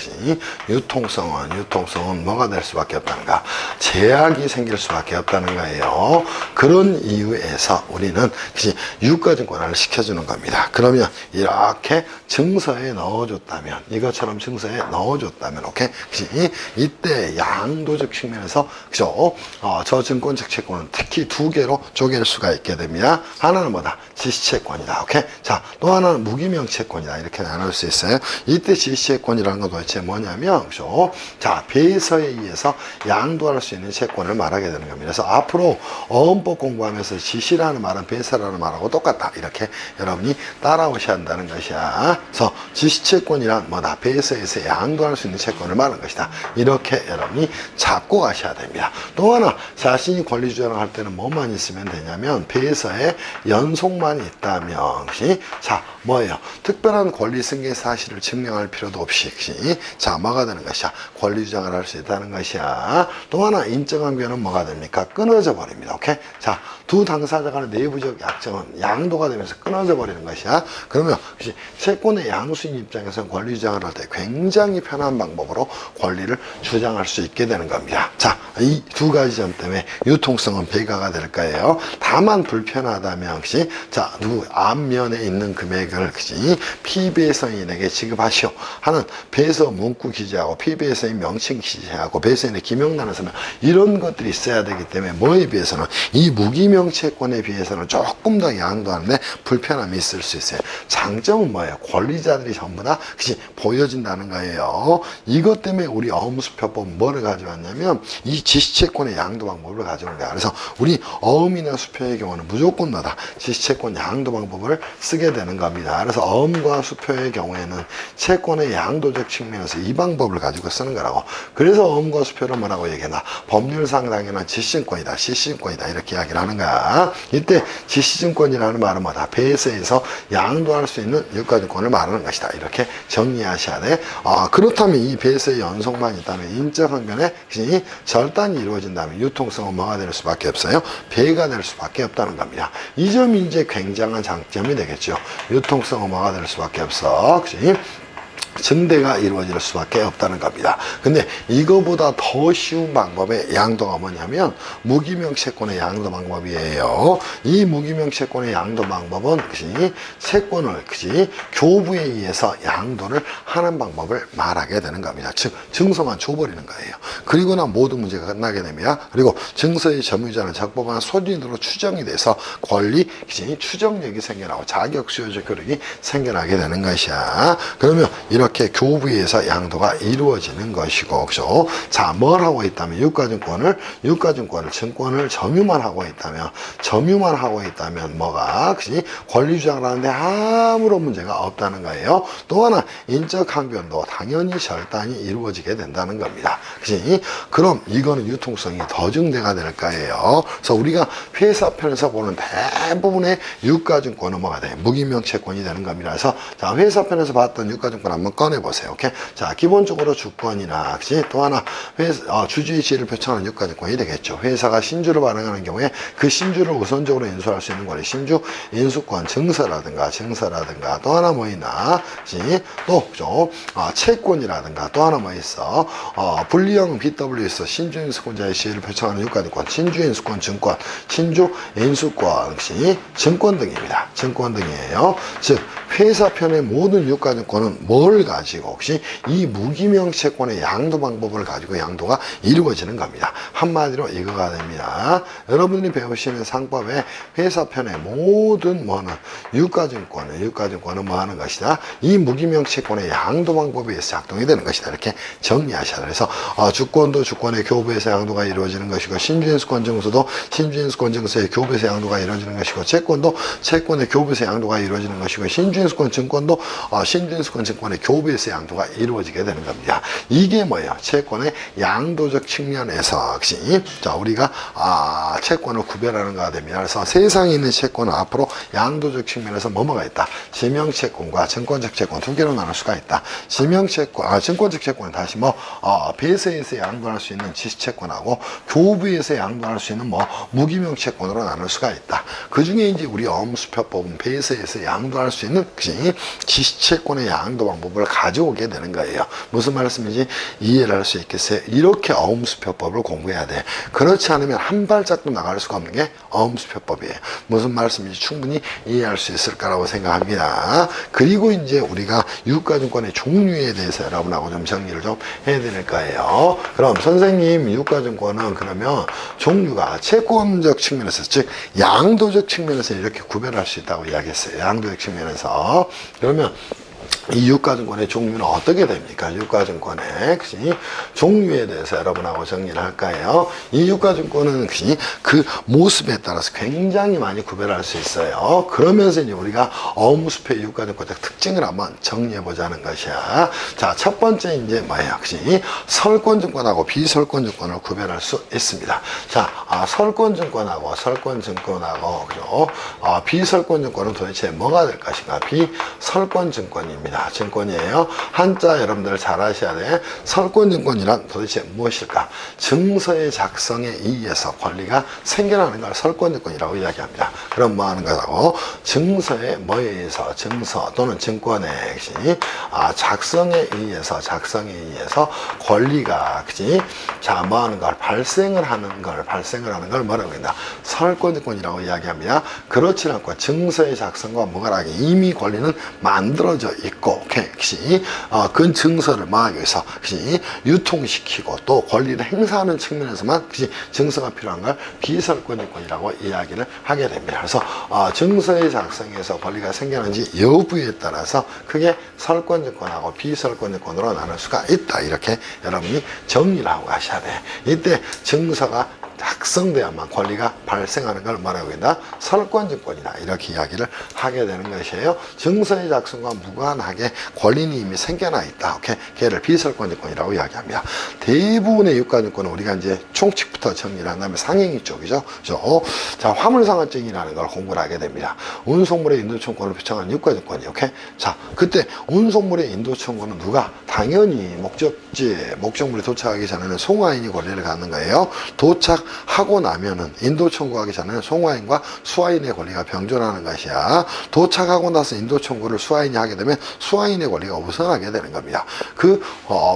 유통성은 뭐가 될 수밖에 없다는가? 제약이 생길 수밖에 없다는 거예요. 그런 이유에서 우리는 유가증권화를 시켜주는 겁니다. 그러면 이렇게 증서에 넣어줬다면, 이것처럼 증서에 넣어줬다면, 오케이? 이때 양도적 측면에서, 그죠? 저 증권적 채권은 특히 두 개로 쪼갤 수가 있게 됩니다. 하나는 뭐다? 지시채권이다. 오케이? 자, 또 하나는 무기명 채권이다. 이렇게 나눌 수 있어요. 이때 지시채권이라는 건 도대체 뭐냐면, 그죠? 자, 배서에 의해서 양도할 수 있는 채권을 말하게 되는 겁니다. 그래서 앞으로 어음법 공부하면서 지시라는 말은 배서라는 말하고 똑같다. 이렇게 여러분이 따라오셔야 한다는 것이야. 그래서 지시채권이란 뭐다? 배서에서 양도할 수 있는 채권을 말하는 것이다. 이렇게 여러분이 잡고 가셔야 됩니다. 또 하나, 자신이 권리 주장을 할 때는 뭐만 있으면 되냐면, 배서에 연속만 있다면, 자, 뭐예요? 특별한 권리 승계 사실을 증명할 필요도 없이, 자, 뭐가 되는 것이야? 권리 주장을 할 수 있다는 것이야. 또 하나, 인정항변은 뭐가 됩니까? 끊어져 버립니다. 오케이? 자, 두 당사자 간의 내부적 약정은 양도가 되면서 끊어져 버리는 것이야. 그러면 채권의 양수인 입장에서는 권리 주장을 할 때 굉장히 편한 방법으로 권리를 주장할 수 있게 되는 겁니다. 자, 이 두 가지 점 때문에 유통성은 배가가 될 거예요. 다만 불편하다면 자, 앞면에 있는 금액을 피배서인에게 지급하시오 하는 배서 문구 기재하고 피배서인 명칭 기재하고 배서인의 기명란을 쓰면 이런 것들이 있어야 되기 때문에 뭐에 비해서는 이 무기명 채권에 비해서는 조금 더 양도하는데 불편함이 있을 수 있어요. 장점은 뭐예요? 권리자들이 전부 다 보여진다는 거예요. 이것 때문에 우리 어음수표법은 뭐를 가져왔냐면 이 지시채권의 양도 방법을 가져온 거야. 그래서 우리 어음이나 수표의 경우는 무조건 지시채권 양도 방법을 쓰게 되는 겁니다. 그래서 어음과 수표의 경우에는 채권의 양도적 측면에서 이 방법을 가지고 쓰는 거라고. 그래서 어음과 수표를 뭐라고 얘기하나? 법률상 당연한 지시증권이다, 시시증권이다 이렇게 이야기를 하는 거야. 이때 지시증권이라는 말은 뭐다? 배서에서 양도할 수 있는 유가증권을 말하는 것이다. 이렇게 정리하셔야 돼. 그렇다면 이 배서의 연속만 있다면 인적항변에 절단이 이루어진다면 유통성은 뭐가 될 수밖에 없어요? 배가 될 수밖에 없다는 겁니다. 이 점이 이제 굉장한 장점이 되겠죠. 유통성은 뭐가 될 수밖에 없어. 그치? 증대가 이루어질 수밖에 없다는 겁니다. 근데 이거보다 더 쉬운 방법의 양도가 뭐냐면 무기명 채권의 양도 방법이에요. 이 무기명 채권의 양도 방법은 채권을 교부에 의해서 양도를 하는 방법을 말하게 되는 겁니다. 즉 증서만 줘버리는 거예요. 그리고 난 모든 문제가 끝나게 됩니다. 그리고 증서의 점유자는 적법한 소진으로 추정이 돼서 권리 추정력이 생겨나고 자격 수요적 효력이 생겨나게 되는 것이야. 그러면 이렇게 이렇게 교부에서 양도가 이루어지는 것이고, 그죠? 자, 뭘 하고 있다면 유가증권을 증권을 점유만 하고 있다면 뭐가, 그지? 권리주장을 하는데 아무런 문제가 없다는 거예요. 또 하나, 인적 항변도 당연히 절단이 이루어지게 된다는 겁니다. 그지? 그럼 이거는 유통성이 더 증대가 될 거예요. 그래서 우리가 회사 편에서 보는 대부분의 유가증권은 뭐가 돼? 무기명 채권이 되는 겁니다. 그래서 자, 회사 편에서 봤던 유가증권 한번 꺼내보세요. 오케이? 자, 기본적으로 주권이나, 그지? 또 하나, 주주의 지위를 표창하는 유가증권이 되겠죠. 회사가 신주를 발행하는 경우에 그 신주를 우선적으로 인수할 수 있는 권리, 신주 인수권, 증서라든가, 또 하나 뭐 있나, 그지? 또, 그죠? 채권이라든가, 또 하나 뭐 있어? 분리형 BW 있어. 신주 인수권자의 지위를 표창하는 유가증권, 신주 인수권 증권, 신주 인수권, 그지? 증권 등입니다. 증권 등이에요. 즉, 회사 편의 모든 유가증권은 뭘 가지고 혹시 이 무기명 채권의 양도 방법을 가지고 양도가 이루어지는 겁니다. 한마디로 이거가 됩니다. 여러분들이 배우시는 상법에 회사 편의 모든 뭐는 유가증권은 뭐 하는 것이다? 이 무기명 채권의 양도 방법에 의해서 작동이 되는 것이다. 이렇게 정리하셔야 돼요. 그래서 주권도 주권의 교부에서 양도가 이루어지는 것이고, 신주인수권 증서도 신주인수권 증서의 교부에서 양도가 이루어지는 것이고, 채권도 채권의 교부에서 양도가 이루어지는 것이고, 신주인수권 증권도 신주인수권 증권의 교부에서 양도가 이루어지게 되는 겁니다. 이게 뭐예요? 채권의 양도적 측면에서, 그치? 자, 우리가 채권을 구별하는 거가 됩니다. 그래서 세상에 있는 채권은 앞으로 양도적 측면에서 뭐가 있다? 지명채권과 증권적 채권 두 개로 나눌 수가 있다. 증권적 채권은 다시 배세에서 양도할 수 있는 지시채권하고 교부에서 양도할 수 있는 무기명 채권으로 나눌 수가 있다. 그 중에 이제 우리 어음수표법은 배세에서 양도할 수 있는 지시채권의 양도 방법을 가져오게 되는 거예요. 무슨 말씀인지 이해를 할 수 있겠어요? 이렇게 어음수표법을 공부해야 돼. 그렇지 않으면 한 발짝도 나갈 수가 없는 게 어음수표법이에요. 무슨 말씀인지 충분히 이해할 수 있을 거라고 생각합니다. 그리고 이제 우리가 유가증권의 종류에 대해서 여러분하고 좀 정리를 좀 해야 될 거예요. 그럼 선생님, 유가증권은 그러면 종류가 채권적 측면에서, 즉 양도적 측면에서 이렇게 구별할 수 있다고 이야기했어요. 양도적 측면에서. 그러면 이 유가증권의 종류는 어떻게 됩니까? 유가증권의 종류에 대해서 여러분하고 정리를 할까요? 이 유가증권은 그 모습에 따라서 굉장히 많이 구별할 수 있어요. 그러면서 이제 우리가 어음수표의 유가증권적 특징을 한번 정리해 보자는 것이야. 자, 첫 번째 이제 뭐예요? 설권증권하고 비설권증권을 구별할 수 있습니다. 자, 설권증권하고 그죠? 비설권증권은 도대체 뭐가 될 것인가? 비설권증권입니다. 증권이에요. 한자 여러분들 잘 아셔야 돼. 설권증권이란 도대체 무엇일까? 증서의 작성에 의해서 권리가 생겨나는 걸 설권증권이라고 이야기합니다. 그럼 뭐 하는 거라고? 증서에 뭐에 의해서, 증서 또는 증권의 작성에 의해서 권리가, 그지? 자, 뭐 하는 걸? 발생을 하는 걸 뭐라고 한다? 설권증권이라고 이야기합니다. 그렇지 않고 증서의 작성과 무관하게 이미 권리는 만들어져 있고, 그 증서를 막기 위해서 유통시키고 또 권리를 행사하는 측면에서만 증서가 필요한 걸 비설권증권이라고 이야기를 하게 됩니다. 그래서 증서의 작성에서 권리가 생겨나는지 여부에 따라서 크게 설권증권하고 비설권증권으로 나눌 수가 있다. 이렇게 여러분이 정리를 하고 가셔야 돼. 이때 증서가 작성돼야만 권리가 발생하는 걸 뭐라고 한다? 설권증권이다. 이렇게 이야기를 하게 되는 것이에요. 증서의 작성과 무관하게 권리는 이미 생겨나 있다. 오케이? 걔를 비설권증권이라고 이야기합니다. 대부분의 유가증권은 우리가 이제 총칙부터 정리를 한 다음에 상행위 쪽이죠. 그죠? 자, 화물상환증이라는 걸 공부를 하게 됩니다. 운송물의 인도청구를 표창한 유가증권이, 오케이? 자, 그때 운송물의 인도청구는 누가? 당연히 목적물이 도착하기 전에는 송화인이 권리를 갖는 거예요. 도착하고 나면은 인도 청구하기 전에는 송화인과 수화인의 권리가 병존하는 것이야. 도착하고 나서 인도 청구를 수화인이 하게 되면 수화인의 권리가 우선하게 되는 겁니다.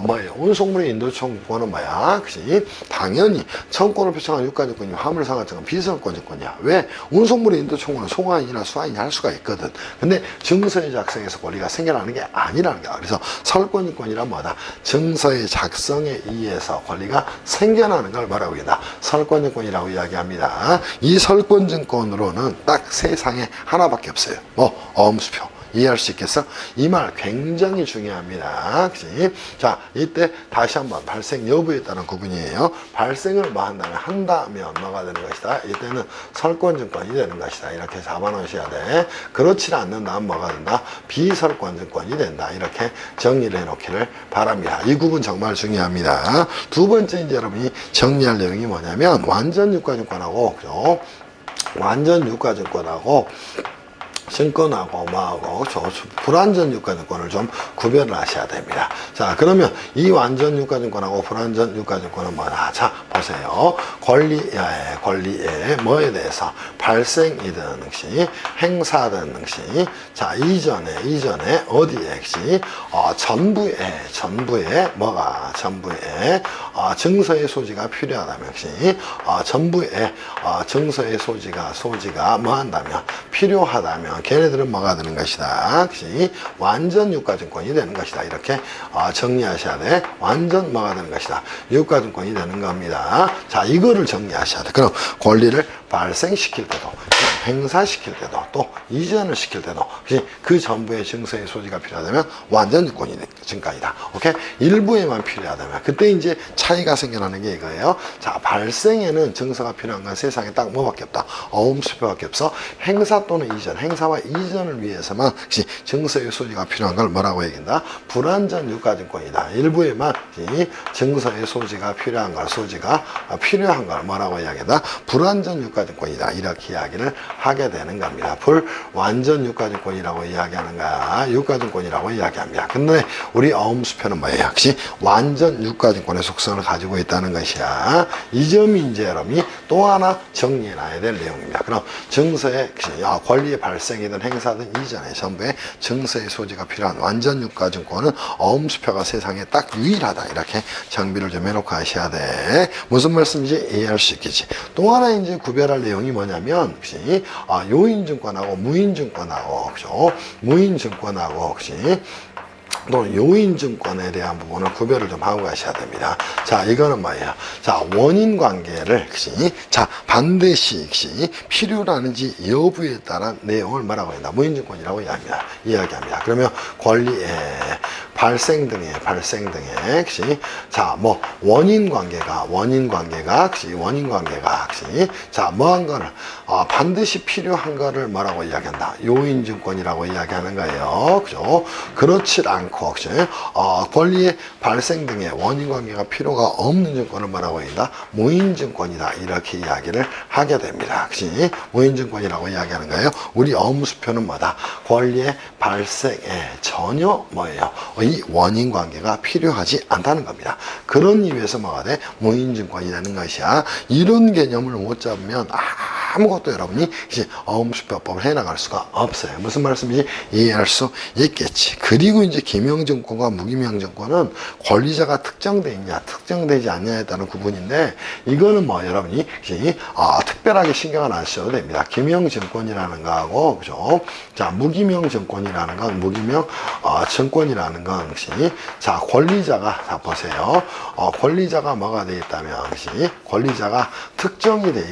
뭐예요? 운송물의 인도 청구는 뭐야? 그치? 당연히 청구를 표창한 유가증권이 화물상환증은 비설권증권이야. 왜? 운송물의 인도 청구는 송화인이나 수화인이 할 수가 있거든. 근데 증서의 작성에서 권리가 생겨나는 게 아니라는 거야. 그래서 설권증권이란 뭐다? 증서의 작성에 의해서 권리가 생겨나는 걸 뭐라고 한다? 설권증권이라고 이야기합니다. 이 설권증권으로는 딱 세상에 하나밖에 없어요. 어음수표. 이해할 수 있겠어? 이 말 굉장히 중요합니다. 그치? 자, 이때 다시 한번 발생 여부에 따른 구분이에요. 발생을 뭐 한다면 뭐가 되는 것이다. 이때는 설권증권이 되는 것이다. 이렇게 잡아놓으셔야 돼. 그렇지 않는다면 뭐가 된다? 비설권증권이 된다. 이렇게 정리를 해놓기를 바랍니다. 이 구분 정말 중요합니다. 두 번째 이제 여러분이 정리할 내용이 뭐냐면 완전 유가증권하고 그죠? 완전 유가증권하고 증권하고 뭐하고 불완전 유가증권을 좀 구별을 하셔야 됩니다. 자, 그러면 이 완전 유가증권하고 불완전 유가증권은 뭐다? 자, 보세요. 권리의 뭐에 대해서 발생이든 시 행사든 시 자, 이전에 어디에 시 전부에 뭐가 전부에 증서의 소지가 필요하다면 시 전부에 증서의 소지가 뭐 한다면 필요하다면 걔네들은 뭐가 되는 것이다. 그치? 완전 유가증권이 되는 것이다. 이렇게 정리하셔야 돼. 완전 뭐가 되는 것이다. 유가증권이 되는 겁니다. 자, 이거를 정리하셔야 돼. 그럼 권리를 발생시킬 때도, 행사시킬 때도, 또 이전을 시킬 때도, 그 전부의 증서의 소지가 필요하다면 완전 유권이 증가이다. 오케이? 일부에만 필요하다면 그때 이제 차이가 생겨나는 게 이거예요. 자, 발생에는 증서가 필요한 건 세상에 딱 뭐밖에 없다. 어음수표밖에 없어. 행사 또는 이전, 행사와 이전을 위해서만 증서의 소지가 필요한 걸 뭐라고 얘기한다? 불완전 유가증권이다. 일부에만 증서의 소지가 필요한 걸 뭐라고 이야기한다? 불완전 유가증권이다. 이렇게 이야기를 하게 되는 겁니다. 불완전 유가증권이라고 이야기하는 거야. 유가증권이라고 이야기합니다. 근데 우리 어음수표는 뭐예요? 역시 완전 유가증권의 속성을 가지고 있다는 것이야. 이 점이 이제 여러분이 또 하나 정리해놔야 될 내용입니다. 그럼 증서의 권리의 발생이든 행사든 이전에 전부에 증서의 소지가 필요한 완전 유가증권은 어음수표가 세상에 딱 유일하다. 이렇게 정비를 좀 해놓고 하셔야 돼. 무슨 말씀인지 이해할 수 있겠지. 또 하나 이제 구별할 내용이 뭐냐면 혹시 요인증권하고 무인증권하고 그죠? 무인증권하고 혹시 또 요인증권에 대한 부분을 구별을 좀 하고 가셔야 됩니다. 자, 이거는 뭐예요? 자, 원인 관계를 자, 반드시 필요라는지 여부에 따른 내용을 뭐라고 한다? 무인증권이라고 이야기합니다. 그러면 권리의 발생 등의 자, 뭐 원인 관계가 자, 뭐한 거를 반드시 필요한 거를 뭐라고 이야기한다? 요인증권이라고 이야기하는 거예요. 그죠? 그렇지 않고 권리의 발생 등의 원인 관계가 필요가 없는 증권을 뭐라고 한다? 무인증권이다. 이렇게 이야기를 하게 됩니다. 그치? 무인증권이라고 이야기하는 거예요. 우리 어음수표는 뭐다? 권리의 발생에 전혀 뭐예요? 이 원인 관계가 필요하지 않다는 겁니다. 그런 이유에서 뭐가 돼? 무인증권이라는 것이야. 이런 개념을 못 잡으면 아무것도 여러분이 이제 어음수표법을 해나갈 수가 없어요. 무슨 말씀인지 이해할 수 있겠지. 그리고 이제 기명증권과 무기명증권은 권리자가 특정돼 있냐 특정되지 않냐에 따른 구분인데 이거는 뭐 여러분이 특별하게 신경을 안 쓰셔도 됩니다. 기명증권이라는 거하고 그죠? 자, 무기명증권이라는 건 증권이라는 건 자, 권리자가 자 보세요. 권리자가 뭐가 돼 있다면 권리자가 특정이 돼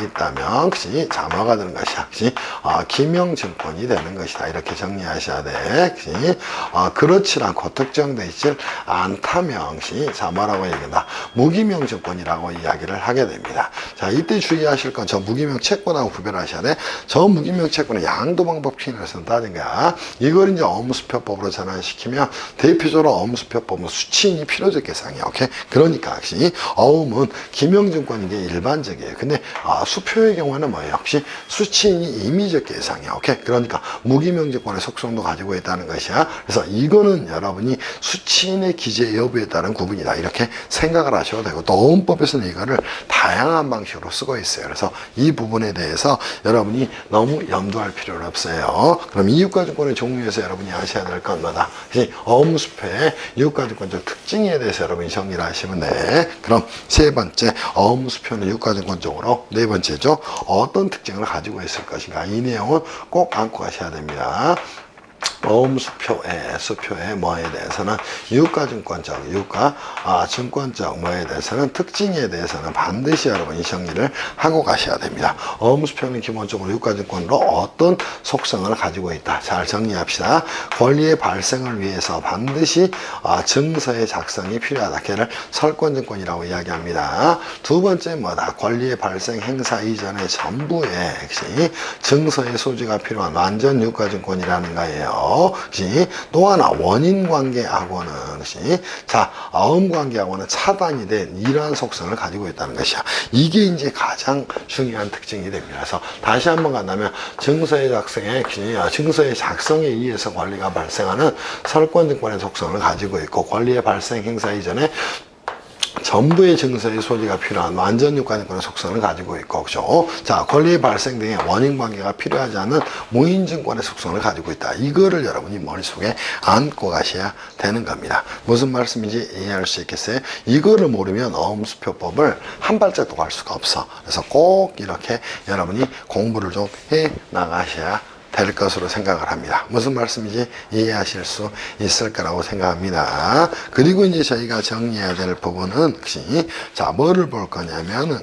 있다면 자, 뭐가 되는 것이야. 기명증권이 되는 것이다. 이렇게 정리하셔야 돼. 그렇지 않고 특정되어 있지 않다면 자, 뭐라고 얘기한다? 무기명증권이라고 이야기를 하게 됩니다. 자, 이때 주의하실 건 저 무기명 채권하고 구별하셔야 돼. 저 무기명 채권은 양도방법 기능에서 따진 거야. 이걸 이제 어음수표법으로 전환시키면 대표적으로 어음수표법은 수취인이 필요적 계상이야. 오케이? 그러니까 어음은 기명증권인 게 일반적이에요. 근데 수표의 경우는 뭐예요? 역시 수취인이 임의적 계상이야. 오케이? 그러니까 무기명증권의 속성도 가지고 있다는 것이야. 그래서 이거는 여러분이 수취인의 기재 여부에 따른 구분이다. 이렇게 생각을 하셔도 되고 또 어음법에서는 이거를 다양한 방식으로 쓰고 있어요. 그래서 이 부분에 대해서 여러분이 너무 염두할 필요는 없어요. 그럼 이 유가증권의 종류에서 여러분이 아셔야 될 건 뭐다? 어음수표의 유가증권적 특징에 대해서 여러분이 정리를 하시면 돼. 그럼 세 번째 어음수표는 유가증권 쪽으로 네 번째죠. 어떤 특징을 가지고 있을 것인가 이 내용은 꼭 안고 가셔야 됩니다. 수표의 뭐에 대해서는 증권적 뭐에 대해서는 특징에 대해서는 반드시 여러분이 정리를 하고 가셔야 됩니다. 수표는 기본적으로 유가증권으로 어떤 속성을 가지고 있다. 잘 정리합시다. 권리의 발생을 위해서 반드시 증서의 작성이 필요하다. 걔를 설권증권이라고 이야기합니다. 두 번째 뭐다? 권리의 발생 행사 이전의 전부에 증서의 소지가 필요한 완전 유가증권이라는 거예요. 또 하나 원인관계하고는 어음관계하고는 차단이 된 이러한 속성을 가지고 있다는 것이야. 이게 이제 가장 중요한 특징이 됩니다. 그래서 다시 한번 간다면 증서의 작성에 의해서 권리가 발생하는 설권증권의 속성을 가지고 있고, 권리의 발생 행사 이전에 전부의 증서의 소지가 필요한 완전 유가증권의 속성을 가지고 있고, 그죠? 자, 권리의 발생 등의 원인 관계가 필요하지 않은 무인증권의 속성을 가지고 있다. 이거를 여러분이 머릿속에 안고 가셔야 되는 겁니다. 무슨 말씀인지 이해할 수 있겠어요? 이거를 모르면 어음수표법을 한 발짝도 갈 수가 없어. 그래서 꼭 이렇게 여러분이 공부를 좀 해 나가셔야 될 것으로 생각을 합니다. 무슨 말씀인지 이해하실 수 있을 거라고 생각합니다. 그리고 이제 저희가 정리해야 될 부분은 뭐를 볼 거냐면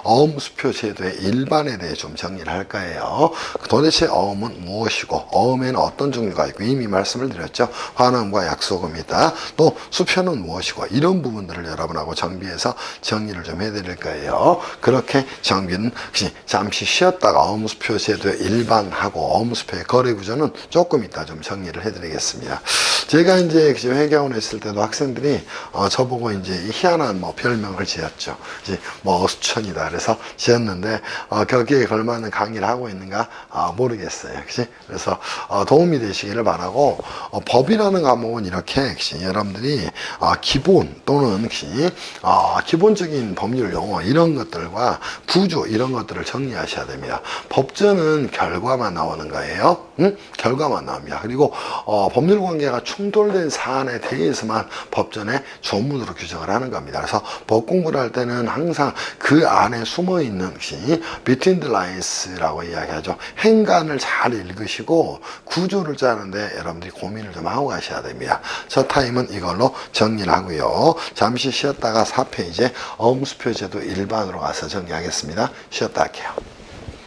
어음수표 제도의 일반에 대해 좀 정리를 할 거예요. 도대체 어음은 무엇이고, 어음에는 어떤 종류가 있고, 이미 말씀을 드렸죠. 환음과 약소음이 있다. 또 수표는 무엇이고, 이런 부분들을 여러분하고 정비해서 정리를 좀 해드릴 거예요. 그렇게 정비는 잠시 쉬었다가 어음수표 제도의 일반 하고 어음수표의 거래 구조는 조금 이따 좀 정리를 해드리겠습니다. 제가 이제 회계원 했을 때도 학생들이 저보고 이제 희한한 별명을 지었죠. 어수천이다. 그래서 지었는데 거기에 걸맞는 강의를 하고 있는가 모르겠어요. 그래서 도움이 되시기를 바라고, 법이라는 과목은 이렇게 여러분들이 기본 또는 기본적인 법률 용어 이런 것들과 구조 이런 것들을 정리하셔야 됩니다. 법전은 결과만 나오는 거예요. 결과만 나옵니다. 그리고 법률 관계가 충돌된 사안에 대해서만 법전에 조문으로 규정을 하는 겁니다. 그래서 법 공부를 할 때는 항상 그 안에 숨어 있는 between the lines라고 이야기하죠. 행간을 잘 읽으시고 구조를 짜는데 여러분들이 고민을 좀 하고 가셔야 됩니다. 저 타임은 이걸로 정리를 하고요. 잠시 쉬었다가 4페이지에 어음수표 제도 일반으로 가서 정리하겠습니다. 쉬었다 할게요.